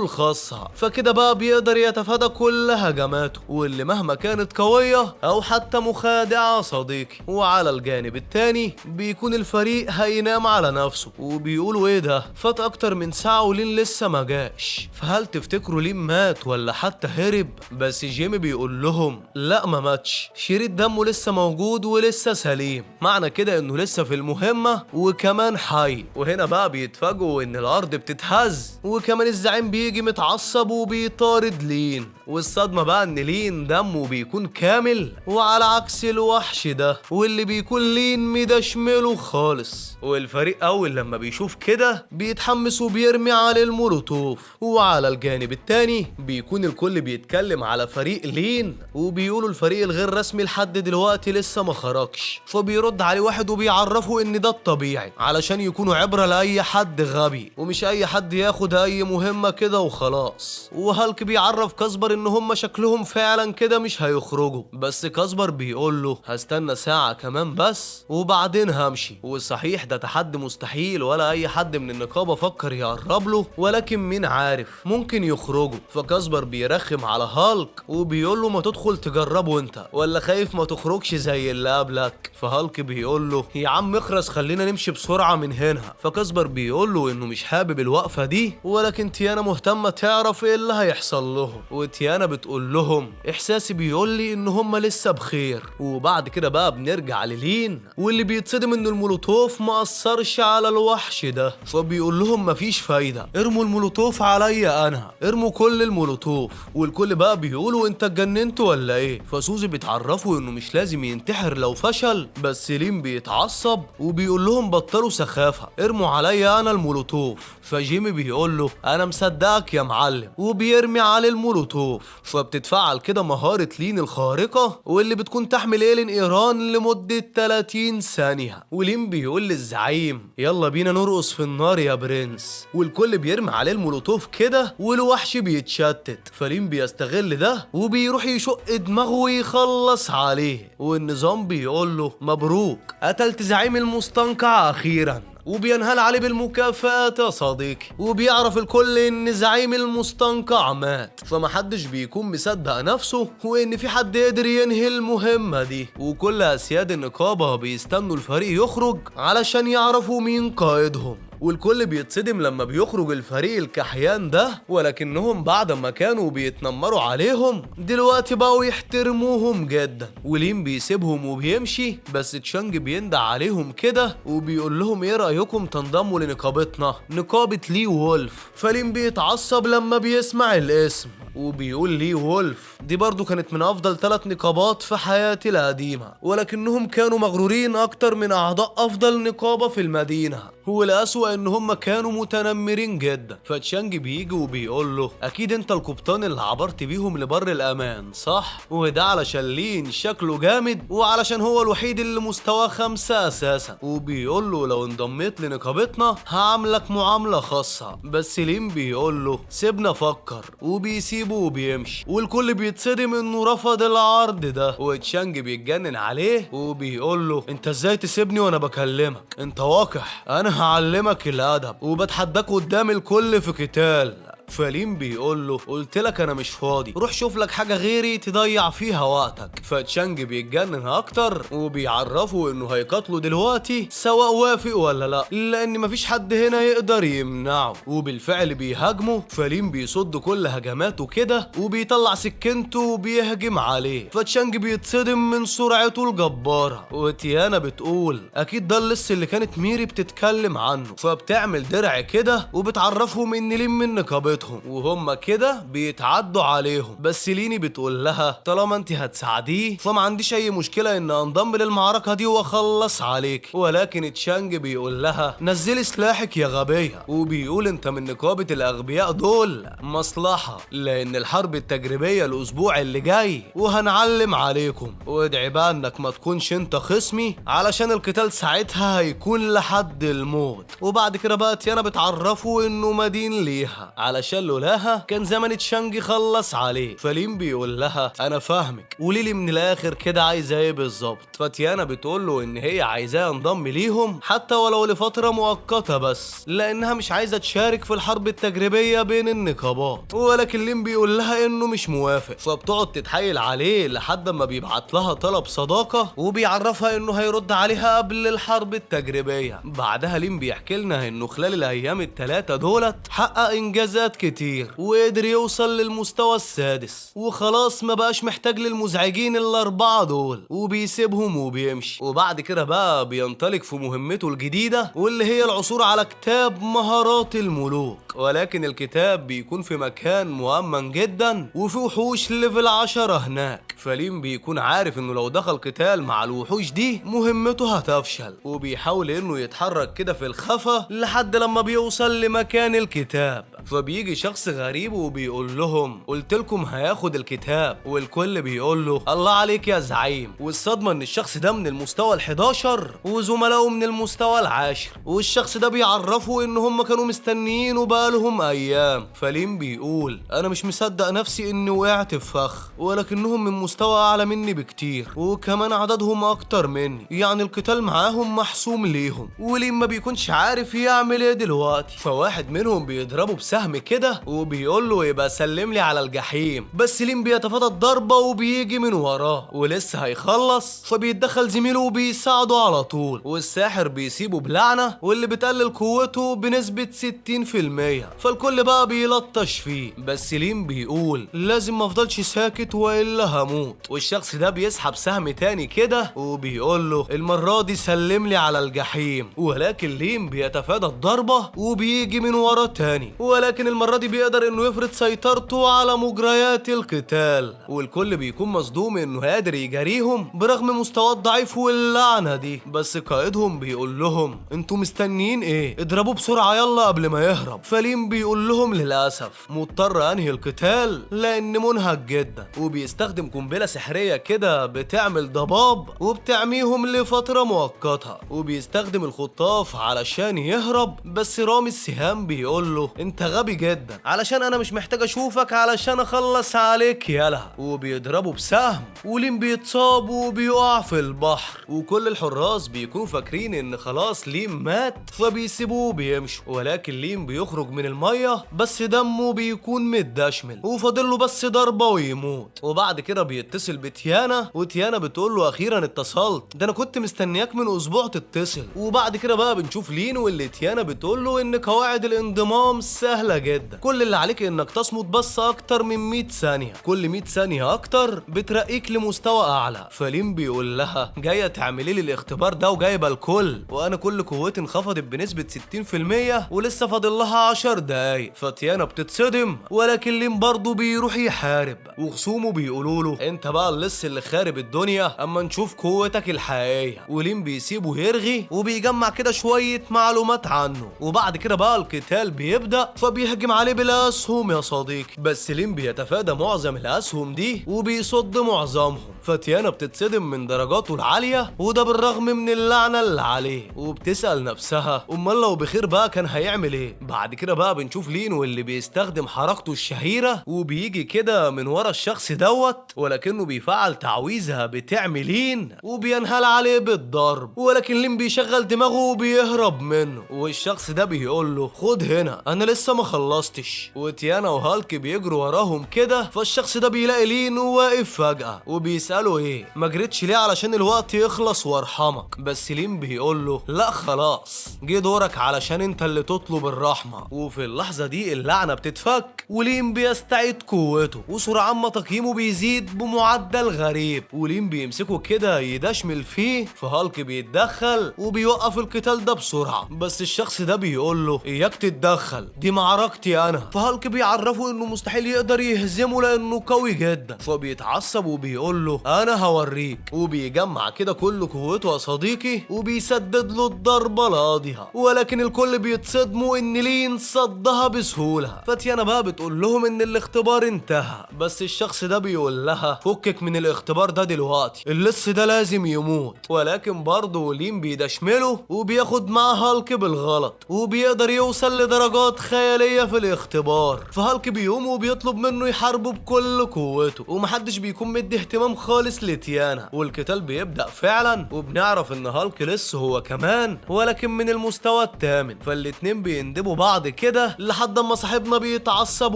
Speaker 1: الخاصة، فكده بقى بيقدر يتفادى كل هجماته، واللي مهما كانت قوية او حتى مخادعة صديقي. وعلى الجانب التاني بيكون الفريق هينام على نفسه، وبيقولوا ايه ده فات اكتر من ساعة ولين لسه ما جاش، فهل تفتكروا لين مات ولا حتى هرب؟ بس جيمي بيقول لهم لا ما ماتش، شريط دمه لسه موجود ولسه سليم، معنى كده انه لسه في المهمة وكمان حي. وهنا بقى بيتفاجئوا ان الارض بتتهز، وكمان الزعيم بيجي متعصب وبيطارد لين. والصدمة بقى ان لين دمه بيكون كامل، وعلى عكس الوحش ده واللي بيكون لين مدشمله خالص. والفريق اول لما بيشوف كده بيتحمس وبيرمي عليه المولوتوف. وعلى الجانب التاني بيكون الكل بيتكلم على فريق لين، وبيقولوا الفريق الغير رسمي لحد دلوقتي لسه ما خرجش. فبيرد عليه واحد وبيعرفه ان ده الطبيعي علشان يكونوا عبرة لأي حد غبي، ومش اي حد ياخد اي مهمة كده وخلاص. وهالك بيعرف كاسبر كاسبر ان هم شكلهم فعلا كده مش هيخرجوا، بس كاسبر بيقول له هستنى ساعة كمان بس وبعدين همشي. والصحيح ده تحدي مستحيل، ولا اي حد من النقابة فكر يقرب له، ولكن مين عارف ممكن يخرجوا. فكاسبر بيرخم على هالك وبيقول له ما تدخل تجربه انت، ولا خايف ما تخرجش زي اللي قبلك؟ فهالك بيقول له يا عم اخرس خلينا نمشي بسرعة من هنا. فكاسبر بيقول له انه مش حابب الوقفة دي، ولكن تيانا مهتمة تعرف ايه اللي هيحصل لهم. وتيانا بتقول لهم احساسي بيقول لي ان هم لسه بخير. وبعد كده بقى بنرجع للين، واللي بيتصدم ان المولوتوف ما اثرش على الوحش ده. فبيقول لهم مفيش فايدة، ارموا المولوتوف عليا انا، ارموا كل المولوتوف. والكل بقى بيقولوا انت اتجننت ولا ايه؟ فسوزي بتعرفه انه مش لازم ينتحر لو فشل، بس لين بيتعصب وبيقول لهم بطلوا سخافة، ارموا عليا انا المولوتوف. فجيمي بيقول له انا مصدقك يا معلم، وبيرمي عليه المولوتوف. فبتتفعل كده مهارة لين الخارقة، واللي بتكون تحمل ايلين ايران لمدة 30 ثانية. ولين بيقول للزعيم يلا بينا نرقص في النار يا برنس، والكل بيرمي عليه المولوتوف كده والوحش بيتشتت. فلين بيستغل ده وبيروح يشق دماغه ويخلص عليه. والنظام بيقول له مبروك قتلت زعيم المستنقع اخيرا، وبينهال عليه بالمكافآت يا صديقي. وبيعرف الكل ان زعيم المستنقع مات، فمحدش بيكون مصدق نفسه وان في حد قدر ينهي المهمة دي. وكل اسياد النقابة بيستنوا الفريق يخرج علشان يعرفوا مين قائدهم. والكل بيتصدم لما بيخرج الفريق الكحيان ده، ولكنهم بعد ما كانوا بيتنمروا عليهم دلوقتي بقوا يحترموهم جدا. ولين بيسيبهم وبيمشي، بس تشانج بيندع عليهم كده وبيقول لهم ايه رأيكم تنضموا لنقابتنا، نقابة لي وولف. فلين بيتعصب لما بيسمع الاسم وبيقول لي وولف دي برضو كانت من افضل 3 نقابات في حياتي القديمة، ولكنهم كانوا مغرورين اكتر من اعضاء افضل نقابة في المدينة. هو الاسوأ ان هم كانوا متنمرين جدا. فتشانج بيجي وبيقول له اكيد انت القبطان اللي عبرت بيهم لبر الامان صح؟ وده علشان لين شكله جامد، وعلشان هو الوحيد اللي مستواه 5 اساسا. وبيقول له لو انضميت لنقابتنا هعاملك معاملة خاصة. بس لين بيقول له سيبنا افكر، وبيسيبه وبيمشي. والكل بيتصدم انه رفض العرض ده. وتشانج بيتجنن عليه وبيقول له انت ازاي تسيبني وانا بكلمك؟ انت واقح، انا هعلمك الادب وبتحداك قدام الكل في قتال. فلين بيقول له قلت لك انا مش فاضي، روح شوف لك حاجه غيري تضيع فيها وقتك. فتشانج بيتجنن اكتر وبيعرفه انه هيقاتله دلوقتي سواء وافق ولا لا، لان مفيش حد هنا يقدر يمنعه. وبالفعل بيهاجمه. فلين بيصد كل هجماته كده وبيطلع سكينته وبيهجم عليه. فتشانج بيتصدم من سرعته الجباره. وتيانا بتقول اكيد ده اللص اللي كانت ميري بتتكلم عنه. فبتعمل درع كده وبتعرفهم ان لين من نقابتهم، وهم كده بيتعدوا عليهم. بس ليني بتقول لها طالما انت هتساعديه فما عنديش اي مشكله ان انضم للمعركه دي واخلص عليك. ولكن تشانج بيقول لها نزلي سلاحك يا غبيه. وبيقول انت من نقابه الاغبياء دول مصلحه، لان الحرب التجريبيه الاسبوع اللي جاي وهنعلم عليكم. وادعي بقى انك ما تكونش انت خصمي علشان القتال ساعتها هيكون لحد الموت. وبعد كده بقى تيانا بتعرفه انه مدين ليها علشان لولاها كان زمان تشانج خلص عليه. فلين بيقول لها انا فاهمك، قوليلي من الاخر كده عايزه ايه بالظبط. فتيانا بتقول له ان هي عايزاه ينضم ليهم حتى ولو لفتره مؤقته، بس لانها مش عايزه تشارك في الحرب التجريبيه بين النقابات. ولكن لين بيقول لها انه مش موافق. فبتقعد تتحايل عليه لحد ما بيبعت لها طلب صداقه وبيعرفها انه هيرد عليها قبل الحرب التجريبيه. بعدها لين بيحكي لنا انه خلال الايام ال3 دولت حقق انجازات كتير وقدر يوصل للمستوى السادس، وخلاص ما بقاش محتاج للمزعجين ال4 دول، وبيسيبهم وبيمشي. وبعد كده بقى بينطلق في مهمته الجديدة واللي هي العثور على كتاب مهارات الملوك. ولكن الكتاب بيكون في مكان مؤمن جدا وفي وحوش ليفل 10 هناك. فلين بيكون عارف انه لو دخل قتال مع الوحوش دي مهمته هتفشل، وبيحاول انه يتحرك كده في الخفا لحد لما بيوصل لمكان الكتاب. فبيجي شخص غريب وبيقول لهم قلت لكم هياخد الكتاب، والكل بيقول له الله عليك يا زعيم. والصدمة ان الشخص ده من المستوى ال11 وزملائه من المستوى العاشر، والشخص ده بيعرفوا ان هم كانوا مستنيين بقالهم ايام. فلين بيقول انا مش مصدق نفسي اني وقعت في فخ، ولكنهم من مستوى اعلى مني بكتير، وكمان عددهم اكتر مني، يعني القتال معاهم محسوم ليهم. ولين ما بيكونش عارف يعمل ايه دلوقتي، فواحد منهم بيضربه بسهم كده وبيقول له يبقى سلم لي على الجحيم. بس لين بيتفادى الضربة وبيجي من وراه ولسه هيخلص، فبيتدخل زميله وبيساعده على طول، والساحر بيسيبه بلعنة واللي بتقلل قوته بنسبة 60%. فالكل بقى بيلطش فيه، بس لين بيقول لازم مفضلش ساكت والا هموت. والشخص ده بيسحب سهم تاني كده وبيقول له المرة دي سلم لي على الجحيم، ولكن لين بيتفادى الضربة وبيجي من ورا تاني، ولكن المرة دي بيقدر انه يفرض سيطرته على مجريات القتال. والكل بيكون مصدوم انه قادر يجاريهم برغم مستواه الضعيف واللعنة دي. بس قائدهم بيقول لهم انتوا مستنيين ايه؟ اضربوا بسرعة يلا قبل ما يهرب. فلين بيقول لهم للأسف مضطر انهي القتال لان منهك جدا، وبيستخدم قنبلة سحرية كده بتعمل ضباب وبتعميهم لفترة مؤقتة، وبيستخدم الخطاف علشان يهرب. بس رامي السهام بيقول له انت غبي جدا علشان انا مش محتاج اشوفك علشان اخلص عليك يلا، وبيضربه بسهم ولين بيتصاب وبيقع في البحر. وكل الحراس بيكونوا فاكرين ان خلاص لين مات فبيسيبوه وبيمشوا، ولكن لين بيخرج من المية بس دمه بيكون متدشمل وفاضله بس ضربة ويموت. وبعد كده بيتصل بتيانا، وتيانا بتقول له اخيرا اتصلت، ده انا كنت مستنياك من اسبوع تتصل. وبعد كده بقى بنشوف لين واللي تيانا بتقول له ان قواعد الانضمام سهلة جدا، كل اللي عليك انك تصمت بس اكتر من 100 ثانية، كل 100 ثانية اكتر بترقيك لمستوى اعلى. فلين بيقول لها جاية تعملي لي الاختبار ده وجايبة الكل، وانا كل قوتي انخفضت بنسبة 60% ولسه فاضل لها 10 دقايق. فتيانا بتتصدم، ولكن لين برضه بيروح يحارب، وخصومه بيقولوا له انت بقى اللص اللي خارب الدنيا اما نشوف قوتك الحقيقية. ولين بيسيبه يرغي وبيجمع كده شوية معلومات عنه، وبعد كده بقى القتال بيبدأ. فبيهجم عليه بالاسهم يا صديقي، بس لين بيتفادى معظم الاسهم دي وبيصد معظمهم. فتيانا بتتصدم من درجاته العالية وده بالرغم من اللعنة اللي عليه، وبتسأل نفسها امال لو بخير بقى كان هيعمل ايه. بعد كده بقى بنشوف لين واللي بيستخدم حركته الشهيرة وبيجي كده من ورا الشخص دوت، ولكنه بيفعل تعويذة بتعمل لين وبينهال عليه بالضرب، ولكن لين بيشغل دماغه وبيهرب منه. والشخص ده بيقول له خد هنا انا لسه ما خلصتش. وتيانا وهالك بيجروا وراهم كده، فالشخص ده بيلاقي لين واقف فجأة وبيسأله ايه ما جريتش ليه علشان الوقت يخلص وارحمك. بس لين بيقول له لا خلاص جه دورك علشان انت اللي تطلب الرحمة. وفي اللحظة دي اللعنة بتتفك ولين بيستعيد قوته، وسرعان ما تقييمه بيزيد بمعدل غريب. ولين بيمسكه كده يدشمل فيه، فهالك بيتدخل وبيوقف القتال ده بسرعة. بس الشخص ده بيقول له اياك تتدخل دي معركتي انا. فهالك بيعرفه انه مستحيل يقدر يهزمه لانه قوي جدا، فبيتعصب وبيقول له انا هوريك. وبيجمع كده كل قوته يا صديقي وبيسدد له الضربة القاضية، ولكن الكل بيتصدموا ان لين صدها بسهولة. فتيانا بقى بتقول لهم ان الاختبار انتهى، بس الشخص ده بيقول لها فكك من الاختبار ده دلوقتي، اللص ده لازم يموت. ولكن برضه لين بيدشمله وبياخد معاه هالك بالغلط، وبيقدر يوصل لدرجات خيالية في الاختبار. فهالك بيقوم وبيطلب منه يحاربه بكل قوته، ومحدش بيكون مدي اهتمام خالص لتيانا. والقتال بيبدأ فعلا، وبنعرف ان هالك لسه هو كمان ولكن من المستوى الثامن. فالاتنين بيندبوا بعض كده لحد اما صاحبنا بيتعصب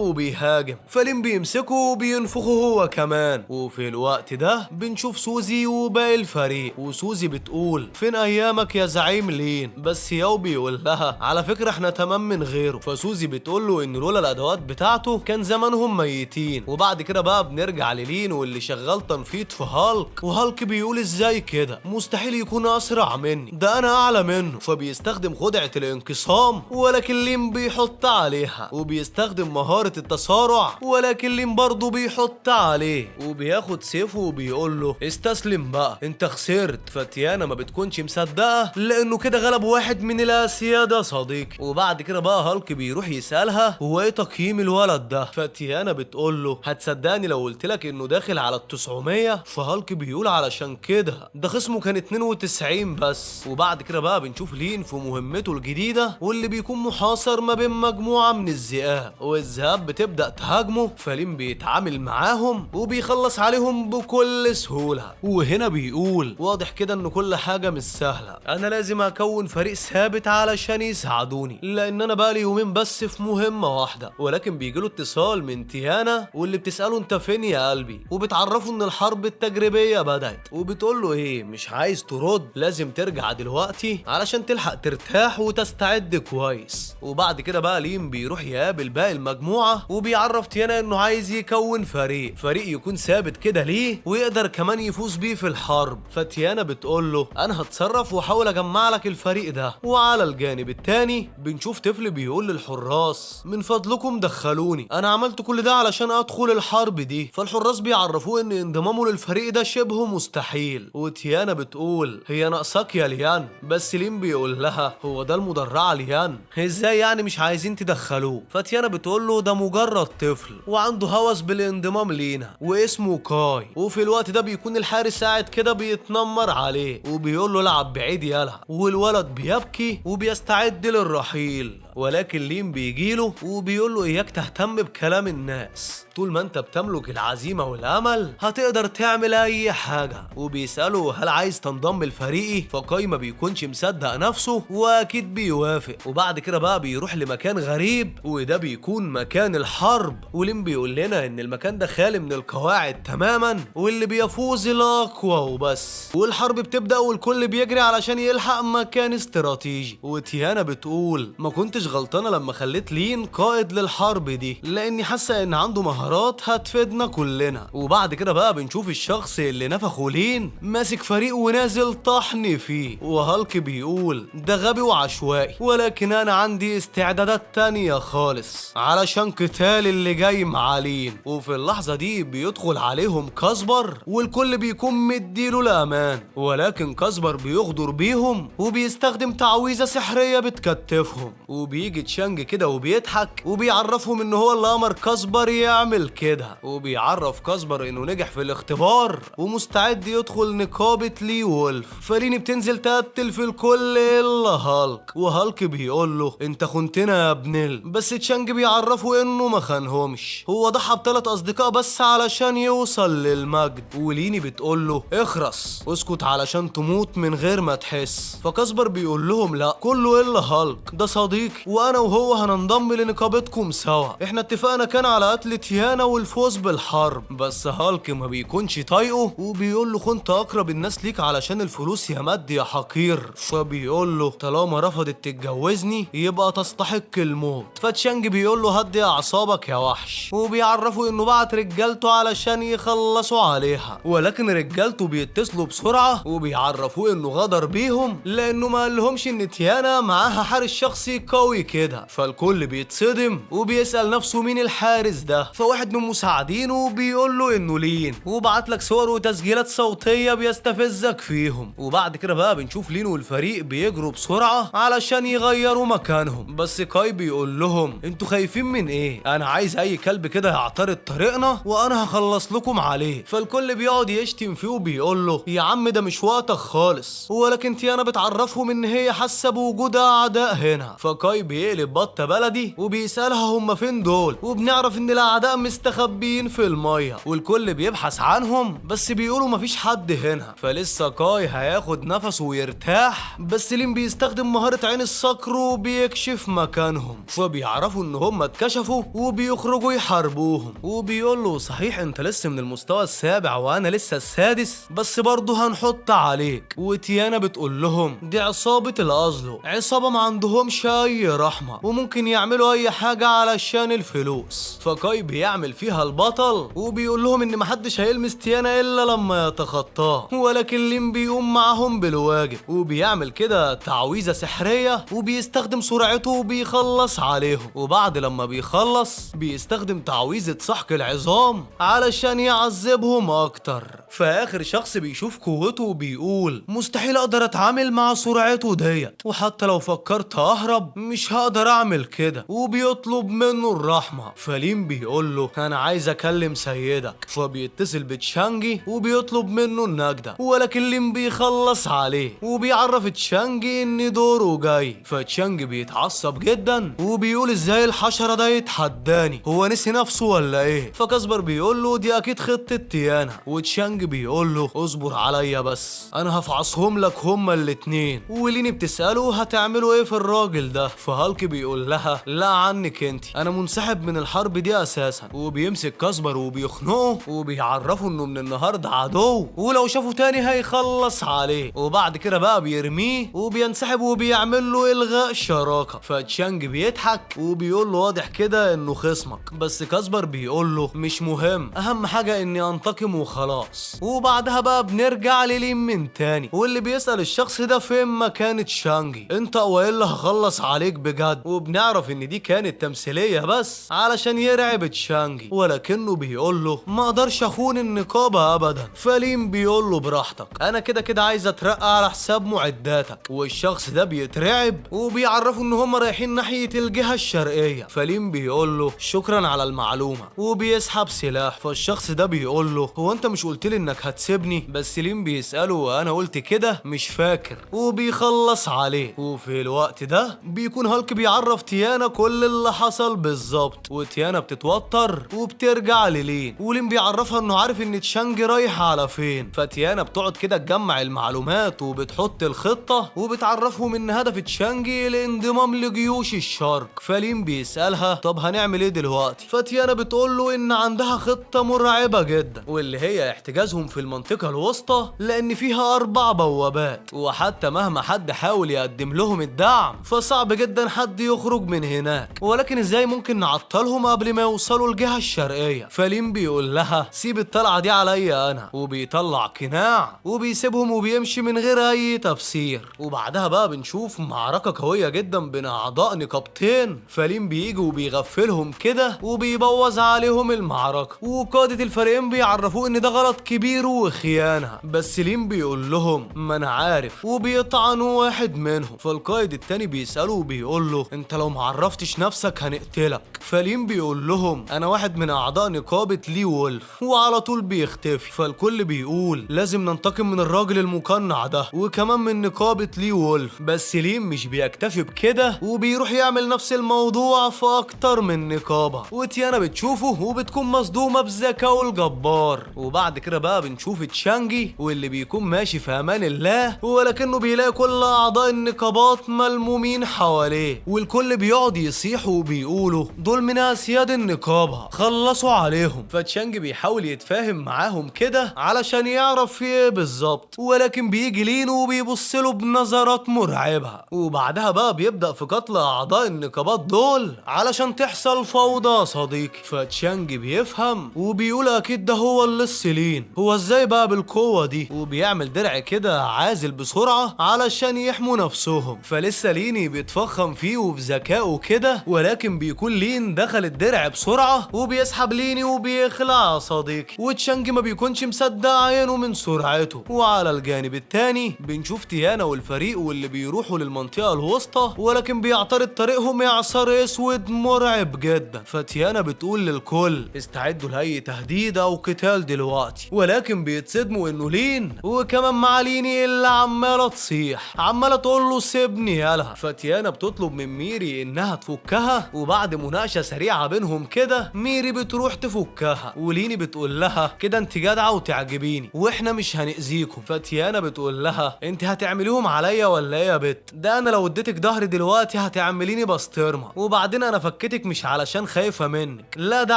Speaker 1: وبيهاجم، فلين بيمسكه وبينفخه هو كمان. وفي الوقت ده بنشوف سوزي وباقي الفريق، وسوزي بتقول فين ايامك يا زعيم لين. بس ياو بيقول لها على فكرة احنا تمام من غيره. فسوزي بتقول له ان لولا الادوات بتاعته كان زمانهم ميتين. وبعد كده بقى بنرجع للين واللي شغال تنفيض في هالك، وهالك بيقول ازاي كده مستحيل يكون اسرع مني، ده انا اعلى منه. فبيستخدم خدعة الانقسام، ولكن لين بيحط عليها، وبيستخدم مهارة التسارع، ولكن لين برضه بيحط عليه. وبياخد سيفه وبيقول له استسلم بقى انت خسرت. فتيانا ما بتكونش مصدقه لانه كده غلب واحد من الاسياد يا صديقي. وبعد كده بقى هالك بيروح يسالها هو ايه تقييم الولد ده. فتيانا بتقول له هتصدقني لو قلت لك انه داخل على ال 900. فهالك بيقول علشان كده ده خصمه كان 92 بس. وبعد كده بقى بنشوف لين في مهمته الجديده واللي بيكون محاصر ما بين مجموعه من الذئاب، والذئاب بتبدا تهاجمه فلين بيتعامل معاهم وبيخلص عليهم بكل سهوله. وهنا بيقول واضح كده ان كل حاجه مش سهله، انا لازم اكون فريق ثابت علشان يساعدوني لان انا بقالي يومين بس في مهمه واحده. ولكن بيجيله اتصال من تيانا واللي بتساله انت فين يا قلبي، وبتعرفه ان الحرب التجريبيه بدات، وبتقول له ايه مش عايز ترد، لازم ترجع دلوقتي علشان تلحق ترتاح وتستعد كويس. وبعد كده بقى لين بيروح يقابل باقي المجموعه وبيعرف تيانا انه عايز يكون فريق يكون ثابت كده ليه ويقدر كمان يفوز بيه في الحرب. فتيانا بتقول له انا هتصرف واحاول اجمع لك الفريق ده. وعلى الجانب التاني بنشوف طفل بيقول للحراس من فضلكم دخلوني، انا عملت كل ده علشان ادخل الحرب دي. فالحراس بيعرفوه ان انضمامه للفريق ده شبه مستحيل. وتيانا بتقول هي ناقصاك يا ليان، بس لين بيقول لها هو ده المدرعه ليان، ازاي يعني مش عايزين تدخلوه؟ فتيانا بتقول له ده مجرد طفل وعنده هوس بالانضمام لينا واسمه كاي. وفي الوقت ده بيكون الحارس قاعد كده بيتنمر عليه وبيقول له العب بعيد يالا. والولد بيبكي وبيستعد للرحيل، ولكن لين بيجيله وبيقول له اياك تهتم بكلام الناس، طول ما انت بتملك العزيمه والامل هتقدر تعمل اي حاجه. وبيساله هل عايز تنضم لفريقي؟ فكاي ما بيكونش مصدق نفسه واكيد بيوافق. وبعد كده بقى بيروح لمكان غريب وده بيكون مكان الحرب، ولين بيقول لنا ان المكان ده خالي من القواعد تماما واللي بيفوز الاقوى وبس. والحرب بتبدا والكل بيجري علشان يلحق مكان استراتيجي. وتيانا بتقول ما كنتش غلطانه لما خليت لين قائد للحرب دي لاني حاسه ان عنده مهارات هتفيدنا كلنا. وبعد كده بقى بنشوف الشخص اللي نفخه لين ماسك فريق ونازل طحن فيه. وهالك بيقول ده غبي وعشوائي ولكن انا عندي استعدادات تانية خالص علشان قتال اللي جاي مع لين. وفي اللحظه دي بيدخل عليهم كاسبر والكل بيكون مديله الامان، ولكن كاسبر بيغدر بيهم وبيستخدم تعويذه سحريه بتكتفهم. وبيجي تشانج كده وبيضحك وبيعرفهم ان هو اللي امر كاسبر يعمل كده، وبيعرف كاسبر انه نجح في الاختبار ومستعد يدخل نقابه لي وولف. فلين بتنزل تقتل في الكل الا هالك، وهالك بيقول له انت خنتنا يا ابن بس تشانج بيعرفه انه ما خانهمش، هو ضحى ب3 اصدقاء بس علشان يوصل للمجد. وليني بتقول له اخرس اسكت علشان تموت من غير ما تحس. فكاسبر بيقول لهم لا كله الا هالك ده صديقي وانا وهو هننضم لنقابتكم سوا، احنا اتفقنا كان على قتل تيانا والفوز بالحرب. بس هالك ما بيكونش طايقه وبيقول له كنت اقرب الناس ليك علشان الفلوس يا مد يا حقير. فبيقول له طالما رفضت تتجوزني يبقى تستحق الموت. فتشانج بيقول له هدي اعصابك يا وحش، وبيعرفوا انه بعت رجالته علشان يخلصوا عليها، ولكن رجالته بيتصلوا بسرعه وبيعرفوه انه غدر بيهم لانه ما قالهمش ان تيانا معاها حارس شخصي قوي كده. فالكل بيتصدم وبيسال نفسه مين الحارس ده. فواحد من مساعدينه بيقول له انه لين وبعت لك صور وتسجيلات صوتيه بيستفزك فيهم. وبعد كده بقى بنشوف لين والفريق بيجروا بسرعه علشان يغيروا مكانهم، بس كاي بيقول لهم انتوا خايفين من ايه؟ انا عايز اي كلب كده يعترض طريقنا وانا هخلص لكم عليه. فالكل بيقعد يشتم فيه وبيقول له يا عم ده مش وقتك خالص. ولكن تيانا بتعرفهم ان هي حاسه بوجود اعداء هنا. فكاي بيقلب بطه بلدي وبيسالها هم فين دول، وبنعرف ان الاعداء مستخبيين في الميه والكل بيبحث عنهم بس بيقولوا مفيش حد هنا. فلسه كاي هياخد نفسه ويرتاح بس لين بيستخدم مهاره عين الصقر وبيكشف مكانهم. فبيعرفوا ان هم اتكشفوا وبيخرجوا يحاربوهم. وبيقول له صحيح انت لسه من المستوى السابع وانا لسه السادس بس برضه هنحط عليك. وتيانا بتقول لهم دي عصابه الازلو، عصابه ما عندهمش اي اي رحمة وممكن يعملوا اي حاجة علشان الفلوس. فكاي بيعمل فيها البطل وبيقول لهم ان محدش هيلمس تيانا الا لما يتخطاه، ولكن لين بيقوم معاهم بالواجب وبيعمل كده تعويذة سحرية وبيستخدم سرعته وبيخلص عليهم. وبعد لما بيخلص بيستخدم تعويذة سحق العظام علشان يعذبهم اكتر. فاخر شخص بيشوف قوته وبيقول مستحيل اقدر اتعامل مع سرعته ديت، وحتى لو فكرت اهرب مش هقدر اعمل كده، وبيطلب منه الرحمة. فلين بيقول له انا عايز اكلم سيدك، فبيتصل بتشانجي وبيطلب منه النجدة، ولكن لين بيخلص عليه وبيعرف تشانجي ان دوره جاي. فتشانجي بيتعصب جدا وبيقول ازاي الحشرة ده يتحداني، هو نسي نفسه ولا ايه؟ فكاسبر بيقول له دي اكيد خطة تيانا، وتشانج بيقول له اصبر عليا بس انا هفعصهم لك هما الاتنين. وليني بتسأله هتعملوا ايه في الراجل ده؟ فهالك بيقول لها لا عنك انتي، انا منسحب من الحرب دي اساسا. وبيمسك كاسبر وبيخنقه وبيعرفه انه من النهارده عدو، ولو شافه تاني هيخلص عليه. وبعد كده بقى بيرميه وبينسحب وبيعمل له الغاء شراكة. فتشانج بيضحك وبيقول له واضح كده انه خصمك، بس كاسبر بيقول له مش مهم، اهم حاجة اني انتقم وخلاص. وبعدها بقى بنرجع للين من تاني، واللي بيسأل الشخص ده فين ما كانت شانجي، انت والا هخلص عليك بجد. وبنعرف ان دي كانت تمثيلية بس علشان يرعب تشانجي، ولكنه بيقول له ما اقدرش اخون النقابة ابدا. فلين بيقول له براحتك، انا كده كده عايز اترقى على حساب معداتك. والشخص ده بيترعب وبيعرفوا ان هم رايحين ناحية الجهة الشرقية. فلين بيقول له شكرا على المعلومة وبيسحب سلاح. فالشخص ده بيقول له هو انت مش قلت لي انك هتسيبني؟ بس لين بيسأله انا قلت كده مش فاكر، وبيخلص عليه. وفي الوقت ده بيكون هالك بيعرف تيانا كل اللي حصل بالظبط، وتيانا بتتوتر وبترجع للين، ولين بيعرفها انه عارف ان تشانجي رايح على فين. فتيانا بتقعد كده تجمع المعلومات وبتحط الخطة وبتعرفهم ان هدف تشانجي الانضمام لجيوش الشرق. فلين بيسألها طب هنعمل ايه دلوقتي؟ فتيانا بتقول له ان عندها خطة مرعبة جدا، واللي هي احتجازهم في المنطقة الوسطى لان فيها 4 بوابات، وحتى مهما حد حاول يقدم لهم الدعم فصعب جدا حد يخرج من هناك، ولكن ازاي ممكن نعطلهم قبل ما يوصلوا الجهة الشرقية؟ فلين بيقول لها سيب الطلعة دي عليا انا، وبيطلع قناع وبيسيبهم وبيمشي من غير اي تفسير. وبعدها بقى بنشوف معركة قوية جدا بين اعضاء نقابتين. فلين بيجي وبيغفلهم كده وبيبوظ عليهم المعركة، وقادة الفريقين بيعرفوه ان ده غلط كبير وخيانة، بس لين بيقول لهم ما انا عارف، وبيطعنوا واحد منهم. فالقائد التاني بيسأله وبيقول له انت لو معرفتش نفسك هنقتلك. فلين بيقول لهم انا واحد من اعضاء نقابة لي وولف، وعلى طول بيختفي. فالكل بيقول لازم ننتقم من الراجل المقنع ده وكمان من نقابة لي وولف. بس لين مش بيكتفي بكده وبيروح يعمل نفس الموضوع في اكتر من نقابة، وتيانا بتشوفه وبتكون مصدومة بذكائه الجبار. وبعد كده بقى بنشوف تشانجي واللي بيكون ماشي في امان الله، ولكنه بيلاقي كل اعضاء النقابات ملمومين حواليه، والكل بيقعد يصيح وبيقولوا دول من اسياد النقابة خلصوا عليهم. فتشانجي بيحاول يتفاهم معاهم كده علشان يعرف في ايه بالظبط، ولكن بيجي لين وبيبص له بنظرات مرعبة. وبعدها بقى بيبدأ في قتل اعضاء النقابات دول علشان تحصل فوضى يا صديقي. فتشانجي بيفهم وبيقول اكيد ده هو اللص لين، هو ازاي بقى بالقوة دي؟ وبيعمل درع كده عازل بسرعة علشان يحموا نفسهم. فلسه ليني بيتفخم فيه وبذكائه كده، ولكن بيكون لين دخل الدرع بسرعة وبيسحب ليني وبيخلع يا صديقي، وتشانجي ما بيكونش مصدق عينه من سرعته. وعلى الجانب التاني بنشوف تيانا والفريق واللي بيروحوا للمنطقة الوسطى، ولكن بيعترض طريقهم اعصار اسود مرعب جدا. فتيانا بتقول للكل استعدوا لاي تهديد او قتال دلوقتي، ولكن بيتصدموا انه لين وكمان مع ليني اللي عماله تصيح عماله تقول له سيبني يالا. فتيانا بتطلب من ميري انها تفكها، وبعد مناقشه سريعه بينهم كده ميري بتروح تفكها، وليني بتقول لها كده انت جدعه وتعجبيني واحنا مش هنأذيكم. فتيانا بتقول لها انت هتعمليهم عليا ولا ايه يا بت؟ ده انا لو اديتك ظهري دلوقتي هتعمليني بسطرمه، وبعدين انا فكتك مش علشان خايفه منك، لا ده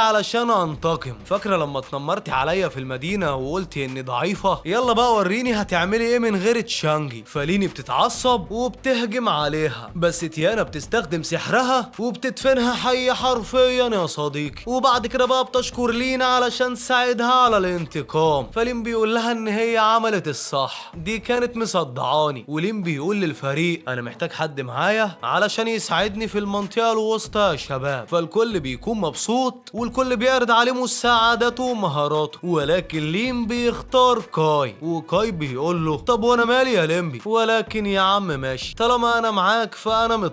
Speaker 1: علشان انتقم. فاكره لما اتنمرتي عليا في المدينه وقلتي اني ضعيفه؟ يلا بقى وريني هتعملي ايه من غير تشانجي. فليني بتتعصب وبتهجم عليها، بس فتيانا بتستخدم سحرها وبتدفنها حية حرفيا يا صديقي. وبعد كده بقى بتشكر لين علشان تساعدها على الانتقام. فلين بيقول لها ان هي عملت الصح، دي كانت مصدعاني. ولين بيقول للفريق انا محتاج حد معايا علشان يساعدني في المنطقة الوسطى يا شباب. فالكل بيكون مبسوط والكل بيعرض عليه مساعدته ومهاراته، ولكن لين بيختار كاي. وكاي بيقول له طب وانا مالي يا ليمبي، ولكن يا عم ماشي طالما انا معاك فانا مطمن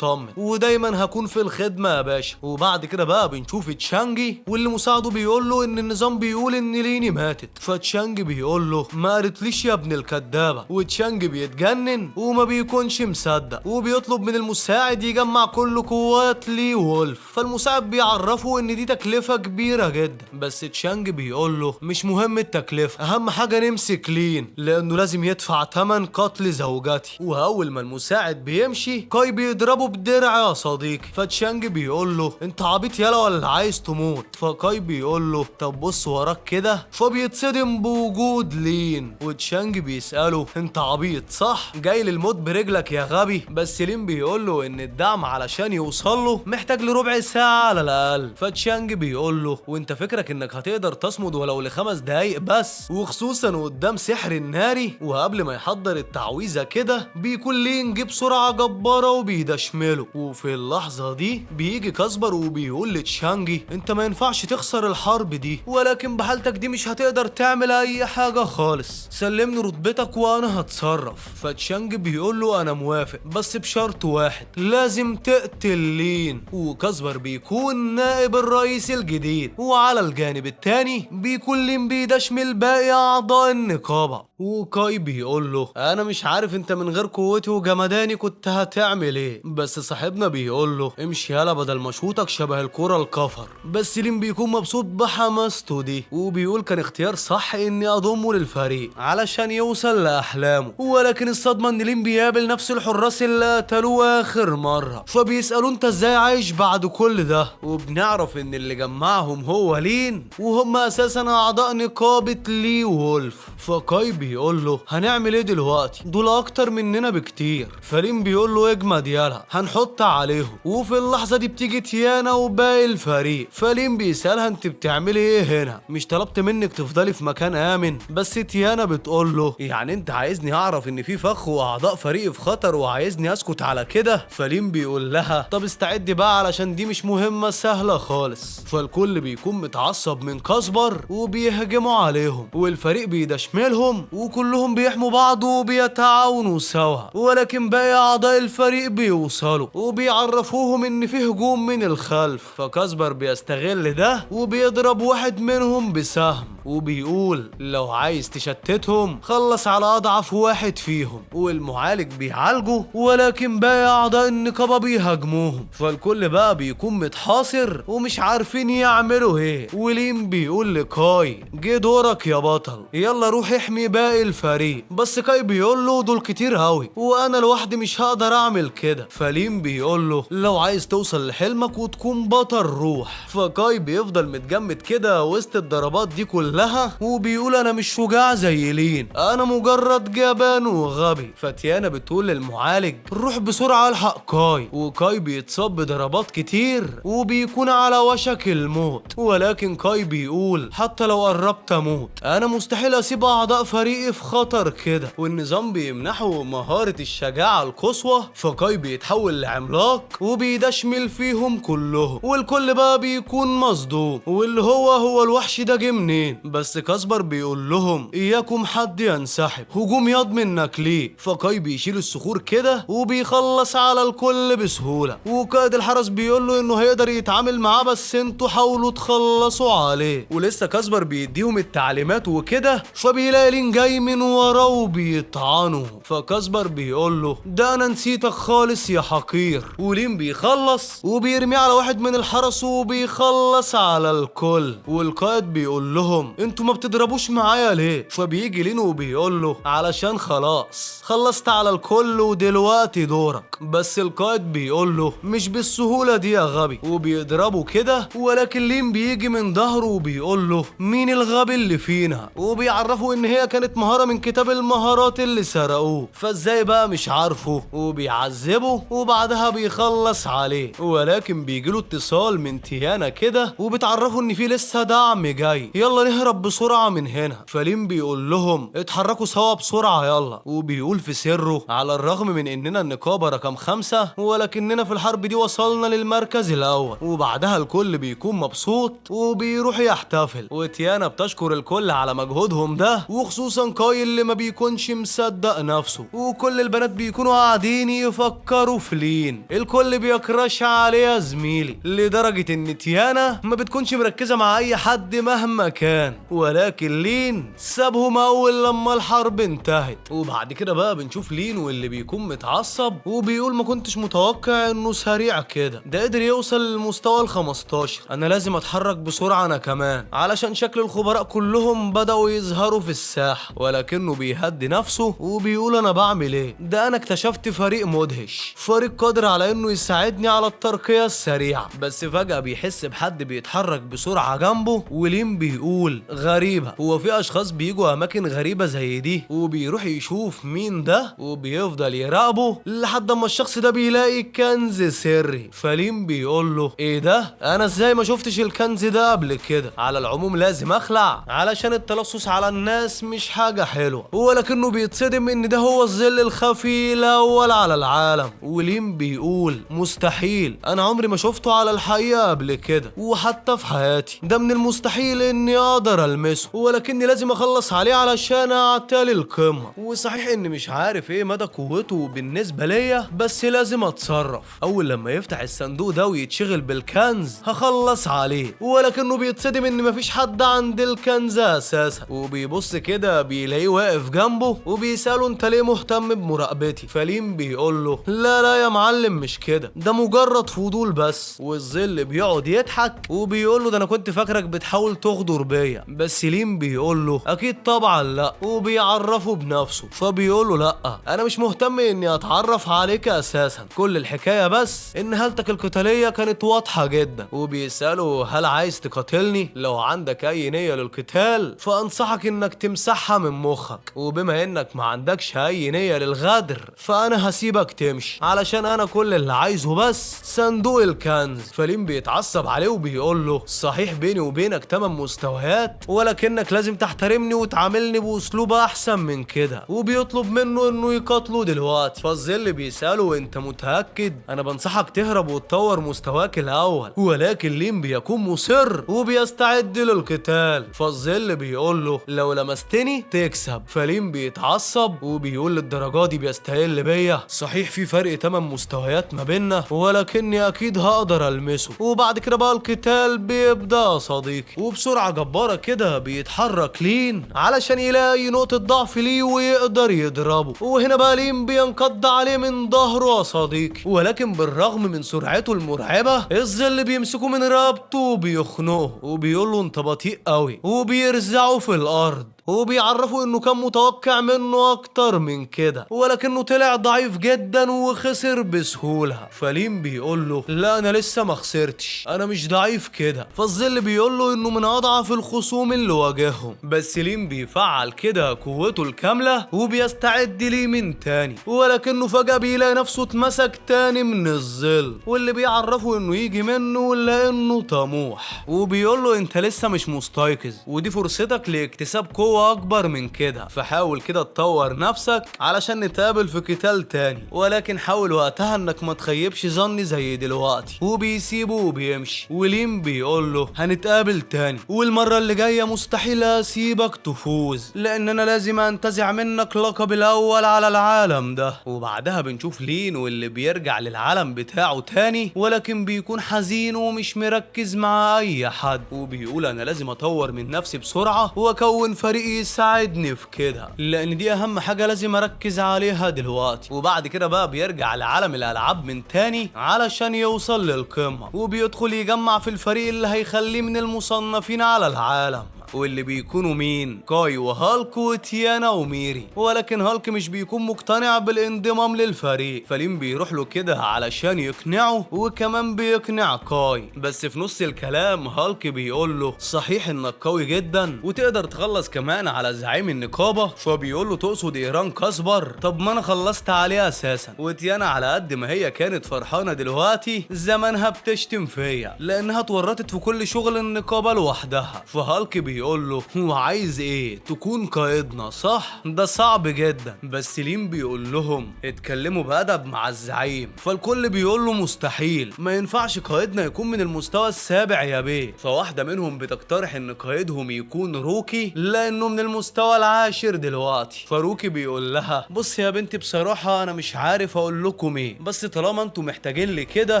Speaker 1: ودايما هكون في الخدمة يا باشا. وبعد كده بقى بنشوف تشانجي واللي مساعده بيقول له ان النظام بيقول ان ليني ماتت. فتشانجي بيقول له ما قالتليش يا ابن الكدابة. وتشانجي بيتجنن وما بيكونش مصدق وبيطلب من المساعد يجمع كل قوات لي وولف. فالمساعد بيعرفه ان دي تكلفة كبيرة جدا، بس تشانجي بيقول له مش مهم التكلفة، اهم حاجة نمسك لين لانه لازم يدفع ثمن قتل زوجتي. واول ما المساعد بيمشي كاي بيضربه بدرع يا صديقي. فتشانجي بيقول له انت عبيط يالا ولا عايز تموت؟ فكاي بيقول له طب بص وراك كده. فبيتصدم بوجود لين. وتشانجي بيسأله انت عبيط صح؟ جاي للموت برجلك يا غبي؟ بس لين بيقول له ان الدعم علشان يوصل له محتاج لربع ساعة على الاقل. فتشانجي بيقول له وانت فكرك انك هتقدر تصمد ولو ل5 دقايق بس، وخصوصا قدام سحر الناري؟ وقبل ما يحضر التعويذة كده بيكون لين جه بسرعة جبارة وبيدشمله. وفي اللحظة دي بيجي كاسبر وبيقول لتشانجي انت ما ينفعش تخسر الحرب دي، ولكن بحالتك دي مش هتقدر تعمل اي حاجة خالص، سلمني رتبتك وانا هتصرف. فتشانجي بيقول له انا موافق بس بشرط واحد، لازم تقتل لين. وكاسبر بيكون نائب الرئيس الجديد، وعلى الجانب التاني بيكون لين بيدشمل باقي اعضاء النقابة. وكاي بيقول له انا مش عارف انت من غير قوتي وجمداني كنت هتعمل ايه، بس صاحبنا بيقول له امشي يالا بدل ما اشوطك شبه الكرة الكفر. بس لين بيكون مبسوط بحماسته دي وبيقول كان اختيار صح اني اضمه للفريق علشان يوصل لاحلامه. ولكن الصدمة ان لين بيقابل نفس الحراس اللي قتلوه اخر مرة. فبيسألوا انت ازاي عايش بعد كل ده؟ وبنعرف ان اللي جمعهم هو لين وهم اساسا اعضاء نقابة لي وولف. فكاي بيقول له هنعمل ايه دلوقتي؟ دول اكتر مننا بكتير. فلين بيقول له اجمد يالا هنحط عليهم. وفي اللحظة دي بتيجي تيانا وباقي الفريق. فلين بيسألها انت بتعملي ايه هنا؟ مش طلبت منك تفضلي في مكان امن؟ بس تيانا بتقول له يعني انت عايزني اعرف ان في فخ واعضاء فريقي في خطر وعايزني اسكت على كده؟ فلين بيقول لها طب استعدي بقى علشان دي مش مهمة سهلة خالص. فالكل بيكون متعصب من كاسبر وبيهجموا عليهم، والفريق بيدشملهم وكلهم بيحموا بعض وبيتعاونوا سوا. ولكن باقي اعضاء الفريق بيوصلوا وبيعرفوهم ان في هجوم من الخلف. فكاسبر بيستغل ده وبيضرب واحد منهم بسهم وبيقول لو عايز تشتتهم خلص على اضعف واحد فيهم. والمعالج بيعالجه ولكن باقي اعضاء النقابة بيهاجموهم. فالكل بقى بيكون متحاصر ومش عارفين يعملوا ايه. ولين بيقول لكاي جه دورك يا بطل، يلا روح احمي باقي الفريق. بس كاي بيقول له دول كتير قوي وانا لوحدي مش هقدر اعمل كده. فلين بيقول له لو عايز توصل لحلمك وتكون بطل روح. فكاي بيفضل متجمد كده وسط الضربات دي كلها وبيقول انا مش شجاع زي لين، انا مجرد جبان وغبي. فتيانا بتقول للمعالج روح بسرعة الحق كاي. وكاي بيتصاب بضربات كتير وبيكون على وشك الموت. ولكن كاي بيقول حتى لو قربت اموت انا مستحيل اسيب اعضاء فريقي في خطر كده. والنظام بيمنحه مهارة الشجاعة القصوى. فكاي بيتحول لعملاق وبيدشمل فيهم كلهم، والكل بقى بيكون مصدوم واللي هو الوحش ده جه منين؟ بس كاسبر بيقول لهم اياكم حد ينسحب، هجوم ياض منك ليه؟ فكاي بيشيل الصخور كده وبيخلص على الكل بسهولة. وقائد الحرس بيقول له انه هيقدر يتعامل معاه بس انتوا حاولوا تخلصوا عليه. ولسه كاسبر بيديهم التعليمات وكده فبيلاقي لين جاي من وراه وبيطعنه. فكاسبر بيقول له ده انا نسيتك خالص يا حقير. ولين بيخلص وبيرميه على واحد من الحرس وبيخلص على الكل. والقائد بيقول لهم لهم انتوا ما بتضربوش معايا ليه؟ فبيجي لين وبيقول له علشان خلاص خلصت على الكل ودلوقتي دورك. بس القائد بيقول له مش بالسهولة دي يا غبي، وبيضربه كده. ولكن لين بيجي من ظهره وبيقول له مين الغبي اللي فينا، وبيعرفه ان هي كانت مهارة من كتاب المهارات اللي سرقوه، فازاي بقى مش عارفه، وبيعذبه وبعدها بيخلص عليه. ولكن بيجيله اتصال من تيانا كده وبتعرفه ان في لسه دعم جاي، يلا نهرب بسرعة من هنا. فلين بيقول لهم اتحركوا سوا بسرعة يلا. وبيقول في سره على الرغم من اننا النقابة رقم 5 ولكننا في الحرب دي وصلنا للمركز الاول. وبعدها الكل بيكون مبسوط وبيروح يحتفل، وتيانا بتشكر الكل على مجهودهم ده، وخصوصا كاي اللي ما بيكونش مصدق نفسه. وكل البنات بيكونوا قاعدين يفكروا في لين، الكل بيكرش عليه يا زميلي، لدرجة ان تيانا ما بتكونش مركزة مع اي حد مهما كان. ولكن لين سابهم اول لما الحرب انتهت. وبعد كده بقى بنشوف لين واللي بيكون متعصب وبيقول ما كنتش متوقع انه سريع كده، ده قدر يوصل للمستوى ال15، انا لازم اتحرك بسرعة انا كمان، علشان شكل الخبراء كلهم بدأوا يظهروا في الساحة. ولكنه بيهدي نفسه وبيقول انا بعمل ايه، ده انا اكتشفت فريق مدهش، فريق قادر على انه يساعدني على الترقية السريعة. بس فجأة بيحس بحد بيتحرك بسرعة جنبه، ولين بيقول غريبة، هو في اشخاص بيجوا اماكن غريبة زي دي؟ وبيروح يشوف مين ده وبيفضل يراقبه لحد ما الشخص ده بيلاقي كنز سري. فلين بيقول له ايه ده، انا ازاي ما شفتش الكنز ده قبل كده؟ على العموم لازم اخلع علشان التلصص على الناس مش حاجة حلوة. ولكنه بيتصدم ان ده هو الظل الخفي الاول على العالم. ولين بيقول مستحيل، انا عمري ما شفته على الحقيقة قبل كده، وحتى في حياتي ده من المستحيل اني اقدر المسه، ولكني لازم اخلص عليه علشان اعتلي القمة. وصحيح اني مش عارف ايه مدى قوته بالنسبة ليا، بس لازم اتصرف. اول لما يفتح الصندوق ده ويتشغل بالكنز هخلص عليه. ولكنه بيتصدم ان مفيش حد عند الكنز اساسا، وبيبص كده بيلاقيه واقف جنبه وبيسأله انت ليه مهتم بمراقبتي؟ فلين بيقول له لا لا يا معلم مش كده، ده مجرد فضول بس. والظل بيقعد يضحك وبيقول له ده انا كنت فاكرك بتحاول تغدر بيا. بس لين بيقول له اكيد طبعا لا، وبيعرفه بنفسه. فبيقول له لا انا مش مهتم اني اتعرف عليك اساسا، كل الحكايه بس ان هالتك القتاليه كانت واضحه جدا. وبيساله هل عايز تقاتلني؟ لو عندك اي نيه للقتال فانصحك انك تمسحها من مخك، وبما انك ما عندكش اي نيه للغدر فانا هسيبك تمشي، علشان انا كل اللي عايزه بس صندوق الكنز. فلين بيتعصب عليه وبيقول له صحيح بيني وبينك 8 مستويات، ولكنك لازم تحترمني وتعاملني باسلوب احسن من كده. وبيطلب منه انه يقاتله دلوقتي. فالظل بيساله انت متاكد؟ انا بنصحك تهرب وتطور مستواك الاول. ولكن لين بيكون مصر وبيستعد للقتال. فالظل بيقول له لو لمستني تكسب. فلين بيتعصب وبيقول للدرجه دي بيستهل بيا؟ صحيح في فرق 8 مستويات ما بيننا، ولكني اكيد هقدر المسه. وبعد كده بقى القتال بيبدا يا صديقي، وبسرعه جباره كده بيتحرك لين علشان يلاقي نقطه ضعف ليه ويقدر يضربه. وهنا بقى لين بينقض عليه من ظهره يا صديقي، ولكن بالرغم من سرعته المرعبه الظل بيمسكه من رقبته وبيخنقه وبيقول له انت بطيء قوي، وبيرزعه في الارض. وبيعرفوا انه كان متوقع منه اكتر من كده، ولكنه طلع ضعيف جدا وخسر بسهولة. فلين بيقول له لا انا لسه ما خسرتش، انا مش ضعيف كده. فالظل بيقول له انه من اضعف الخصوم اللي واجههم. بس لين بيفعل كده قوته الكاملة وبيستعد ليه من تاني، ولكنه فجأة بيلاقي نفسه اتمسك تاني من الظل، واللي بيعرفه انه يجي منه لانه طموح. وبيقول له انت لسه مش مستيقظ، ودي فرصتك لاكتساب قوة اكبر من كده، فحاول كده تطور نفسك علشان نتقابل في قتال تاني. ولكن حاول وقتها انك ما تخيبش ظني زي دلوقتي. وبيسيبه وبيمشي. ولين بيقول له هنتقابل تاني، والمرة اللي جاية مستحيل اسيبك تفوز، لان انا لازم انتزع منك لقب الاول على العالم ده. وبعدها بنشوف لين واللي بيرجع للعالم بتاعه تاني، ولكن بيكون حزين ومش مركز مع اي حد. وبيقول انا لازم اطور من نفسي بسرعة واكون فريق يساعدني في كده، لان دي اهم حاجة لازم اركز عليها دلوقتي. وبعد كده بقى بيرجع لعالم الالعاب من تاني علشان يوصل للقمة، وبيدخل يجمع في الفريق اللي هيخليه من المصنفين على العالم. واللي بيكونوا مين؟ كاي وهالك وتيانا وميري. ولكن هالك مش بيكون مقتنع بالانضمام للفريق، فلين بيروح له كده علشان يقنعه وكمان بيقنع كاي. بس في نص الكلام هالك بيقول له صحيح انك قوي جدا وتقدر تخلص كمان على زعيم النقابة، فبيقول له تقصد ايران كاسبر؟ طب ما انا خلصت عليه اساسا. وتيانا على قد ما هي كانت فرحانة دلوقتي زمانها بتشتم فيا لانها اتورطت في كل شغل النقابة لوحدها. فهالك بيقول له هو عايز ايه؟ تكون قائدنا صح؟ ده صعب جدا. بس لين بيقول لهم اتكلموا بأدب مع الزعيم. فالكل بيقول له مستحيل، ما ينفعش قائدنا يكون من المستوى السابع يا بيه. فواحدة منهم بتقترح ان قائدهم يكون روكي لانه من المستوى العاشر دلوقتي. فروكي بيقول لها بص يا بنتي بصراحة انا مش عارف اقول لكم ايه، بس طالما انتوا محتاجين لي كده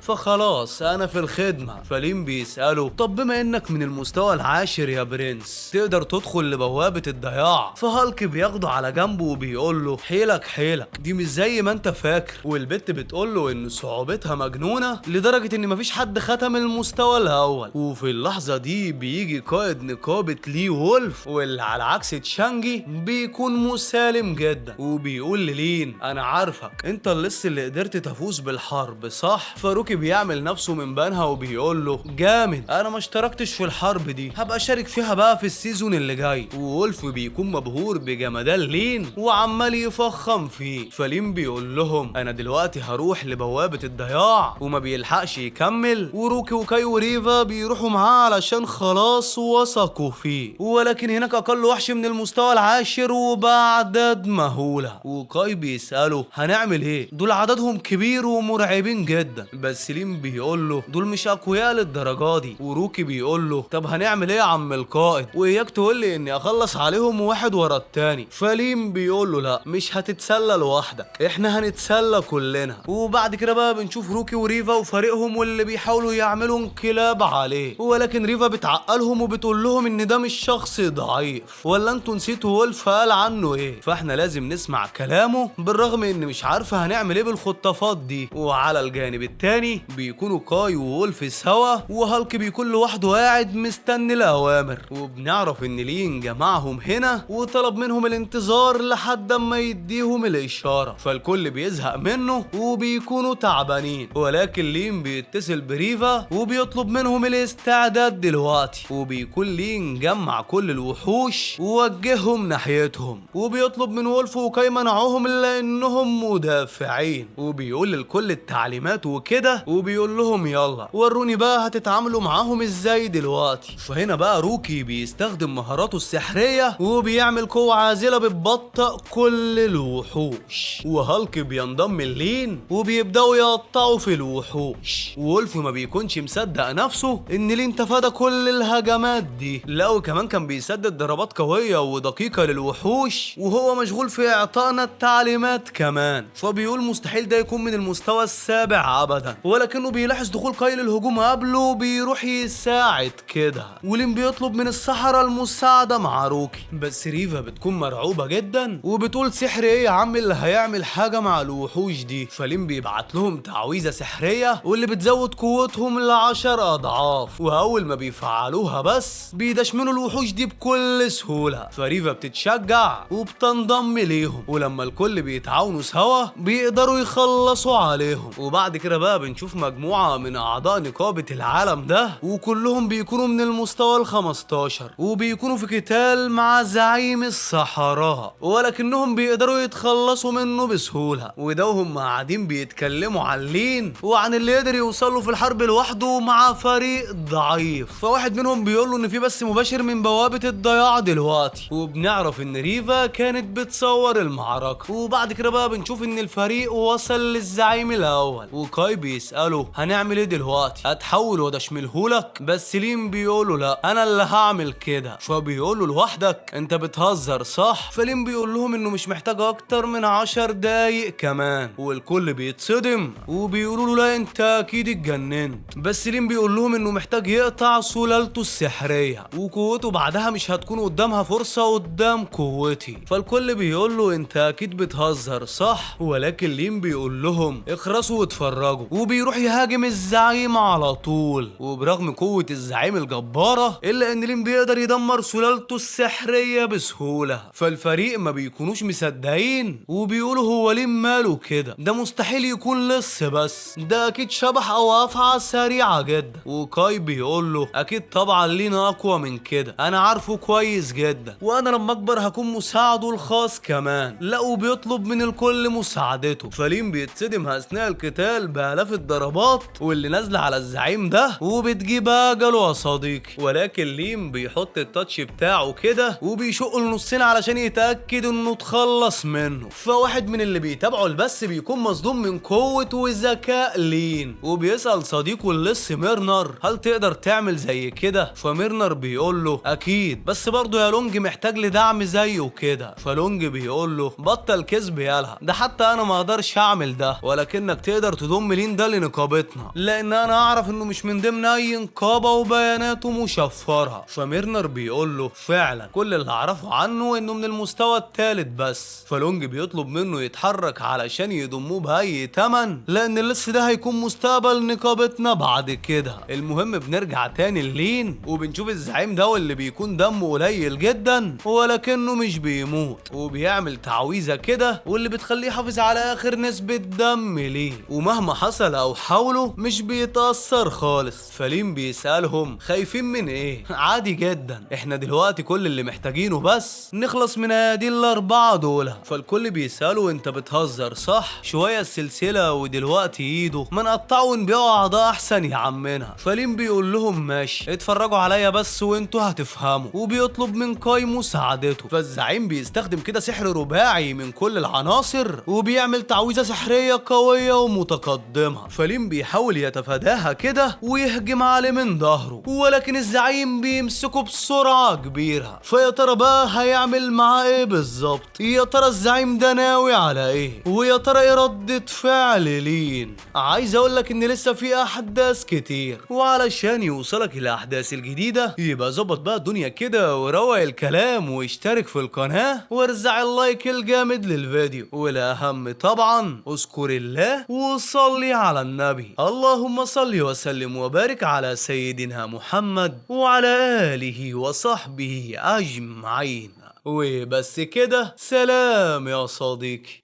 Speaker 1: فخلاص انا في الخدمة. فلين بيسأله طب بما انك من المستوى العاشر يا برنس تقدر تدخل لبوابة الضياع؟ فهالك بياخده على جنبه وبيقول له حيلك حيلك، دي مش زي ما انت فاكر. والبت بتقول له ان صعوبتها مجنونة لدرجة ان مفيش حد ختم المستوى الاول. وفي اللحظة دي بيجي قائد نقابة لي وولف، واللي على عكس تشانجي بيكون مسالم جدا وبيقول للين انا عارفك انت اللص اللي قدرت تفوز بالحرب صح؟ فروكي بيعمل نفسه من بانها وبيقول له جامد، انا ما اشتركتش في الحرب دي، هبقى اشارك فيها بقى في السيزون اللي جاي. وولف بيكون مبهور بجمدان لين وعمال يفخم فيه. فلين بيقول لهم انا دلوقتي هروح لبوابة الضياع، وما بيلحقش يكمل وروكي وكاي وريفا بيروحوا معاه علشان خلاص وثقوا فيه. ولكن هناك اقل وحش من المستوى العاشر وبأعداد مهولة. وكاي بيسأله هنعمل ايه؟ دول عددهم كبير ومرعبين جدا. بس لين بيقول له دول مش اقوياء للدرجة دي. وروكي بيقول له طب هنعمل ايه يا عم القائد؟ واياك تقول لي اني اخلص عليهم واحد ورا التاني. فلين بيقول له لا مش هتتسلى لوحدك، احنا هنتسلى كلنا. وبعد كده بقى بنشوف روكي وريفا وفريقهم واللي بيحاولوا يعملوا انقلاب عليه. ولكن ريفا بتعقلهم وبتقول لهم ان ده مش شخص ضعيف، ولا انتوا نسيتوا وولف قال عنه ايه؟ فاحنا لازم نسمع كلامه بالرغم ان مش عارفه هنعمل ايه بالخطافات دي. وعلى الجانب التاني بيكونوا كاي وولف سوا، وهالك بيكون لوحده قاعد مستني الاوامر. وبنعرف ان لين جمعهم هنا وطلب منهم الانتظار لحد اما يديهم الاشاره. فالكل بيزهق منه وبيكونوا تعبانين. ولكن لين بيتصل بريفا وبيطلب منهم الاستعداد دلوقتي. وبيكون لين جمع كل الوحوش ووجههم ناحيتهم. وبيطلب من وولف وكاي منعوهم لانهم مدافعين. وبيقول للكل التعليمات وكده، وبيقول لهم يلا وروني بقى هتتعاملوا معاهم ازاي دلوقتي. فهنا بقى روكي بيستخدم مهاراته السحرية وبيعمل قوة عازلة بتبطئ كل الوحوش. وهالك بينضم لين وبيبدأوا يقطعوا في الوحوش. وولف ما بيكونش مصدق نفسه ان لين تفادى كل الهجمات دي، لا وكمان كان بيسدد ضربات قوية ودقيقة للوحوش وهو مشغول في اعطائنا التعليمات كمان. فبيقول مستحيل ده يكون من المستوى السابع ابدا. ولكنه بيلاحظ دخول كاي للهجوم قبله وبيروح يساعد كده. ولين بيطلب من السحرة المساعدة مع روكي. بس ريفا بتكون مرعوبة جدا وبتقول سحر ايه يا عم اللي هيعمل حاجة مع الوحوش دي؟ فلين بيبعت لهم تعويذة سحرية واللي بتزود قوتهم ل10 اضعاف. واول ما بيفعلوها بس بيدشمنوا الوحوش دي بكل سهولة. فريفا بتتشجع وبتنضم ليهم، ولما الكل بيتعاونوا سوا بيقدروا يخلصوا عليهم. وبعد كده بقى بنشوف مجموعة من اعضاء نقابة العالم ده وكلهم بيكونوا من المستوى ال15 وبيكونوا في قتال مع زعيم الصحراء، ولكنهم بيقدروا يتخلصوا منه بسهولة. وده وهم قاعدين بيتكلموا عن لين وعن اللي قدر يوصلوا في الحرب لوحده مع فريق ضعيف. فواحد منهم بيقول له ان في بث مباشر من بوابة الضياع دلوقتي. وبنعرف ان ريفا كانت بتصور المعركة. وبعد كده بقى بنشوف ان الفريق وصل للزعيم الاول. وكاي بيسأله هنعمل ايه دلوقتي؟ هتحول وادشملهولك؟ بس لين بيقوله لا انا اللي هعمل كده. فبيقوله لوحدك انت بتهزر صح؟ فلين بيقول لهم انه مش محتاج اكتر من 10 دقايق كمان. والكل بيتصدم وبيقولوا له لا انت اكيد اتجننت. بس لين بيقول لهم انه محتاج يقطع سلالته السحرية وقوته بعدها مش هتكون قدامها فرصة قدام قوتي. فالكل بيقول له انت اكيد بتهزر صح؟ ولكن لين بيقول لهم اخرسوا واتفرجوا. وبيروح يهاجم الزعيم على طول. وبرغم قوة الزعيم الجبارة الا ان لين سليم بيقدر يدمر سلالته السحرية بسهولة، فالفريق ما بيكونوش مصدقين وبيقولوا هو ليه ماله كده، ده مستحيل يكون لص، بس ده اكيد شبح او افعى سريعة جدا. وكاي بيقول له اكيد طبعا لينا اقوى من كده، انا عارفه كويس جدا، وانا لما اكبر هكون مساعده الخاص كمان. لا وبيطلب من الكل مساعدته. فليم بيتصدم اثناء القتال بالاف الضربات واللي نازله على الزعيم ده وبتجيب اجله يا صديقي، ولكن ليم بيحط التاتش بتاعه كده وبيشق النصين علشان يتاكد انه اتخلص منه. فواحد من اللي بيتابعه البث بيكون مصدوم من قوه وذكاء لين وبيسال صديقه اللص ميرنر هل تقدر تعمل زي كده. فميرنر بيقول له اكيد، بس برضه يا لونج محتاج لدعم زيه كده. فلونج بيقول له بطل كذب يالا، ده حتى انا ما اقدرش اعمل ده، ولكنك تقدر تضم لين ده لنقابتنا، لان انا اعرف انه مش من ضمن اي نقابه وبياناته مشفره. فميرنر بيقول له فعلا كل اللي اعرفه عنه انه من المستوى الثالث بس. فلونج بيطلب منه يتحرك علشان يضموه باي تمن، لان اللص ده هيكون مستقبل نقابتنا بعد كده. المهم بنرجع تاني لين وبنشوف الزعيم ده واللي بيكون دمه قليل جدا ولكنه مش بيموت، وبيعمل تعويذه كده واللي بتخليه يحافظ على اخر نسبه دم ليه، ومهما حصل او حاولوا مش بيتاثر خالص. فلين بيسالهم خايفين من ايه؟ عادي جدا، احنا دلوقتي كل اللي محتاجينه بس نخلص من ايادي الاربعه دول. فالكل بيساله انت بتهزر صح؟ شويه السلسله ودلوقتي ايده، ما نقطعه ونبيعه اعضاء احسن يا عمنا. فلين بيقول لهم ماشي، اتفرجوا عليا بس وانتوا هتفهموا، وبيطلب من كاي مساعدته. فالزعيم بيستخدم كده سحر رباعي من كل العناصر وبيعمل تعويذه سحريه قويه ومتقدمه. فلين بيحاول يتفاداها كده ويهجم عليه من ظهره، ولكن الزعيم بيمسكه بسرعه كبيره. فيا ترى بقى هيعمل معاه ايه بالظبط؟ يا ترى الزعيم ده ناوي على ايه؟ ويا ترى ايه ردة فعل لين؟ عايز اقول لك ان لسه في احداث كتير، وعلشان يوصلك الاحداث الجديده يبقى ظبط بقى الدنيا كده وروق الكلام واشترك في القناه وارزع اللايك الجامد للفيديو، والاهم طبعا اذكر الله وصلي على النبي. اللهم صل وسلم وبارك على سيدنا محمد وعلى اله وصحبه اجمعين. وبس كده، سلام يا صديقي.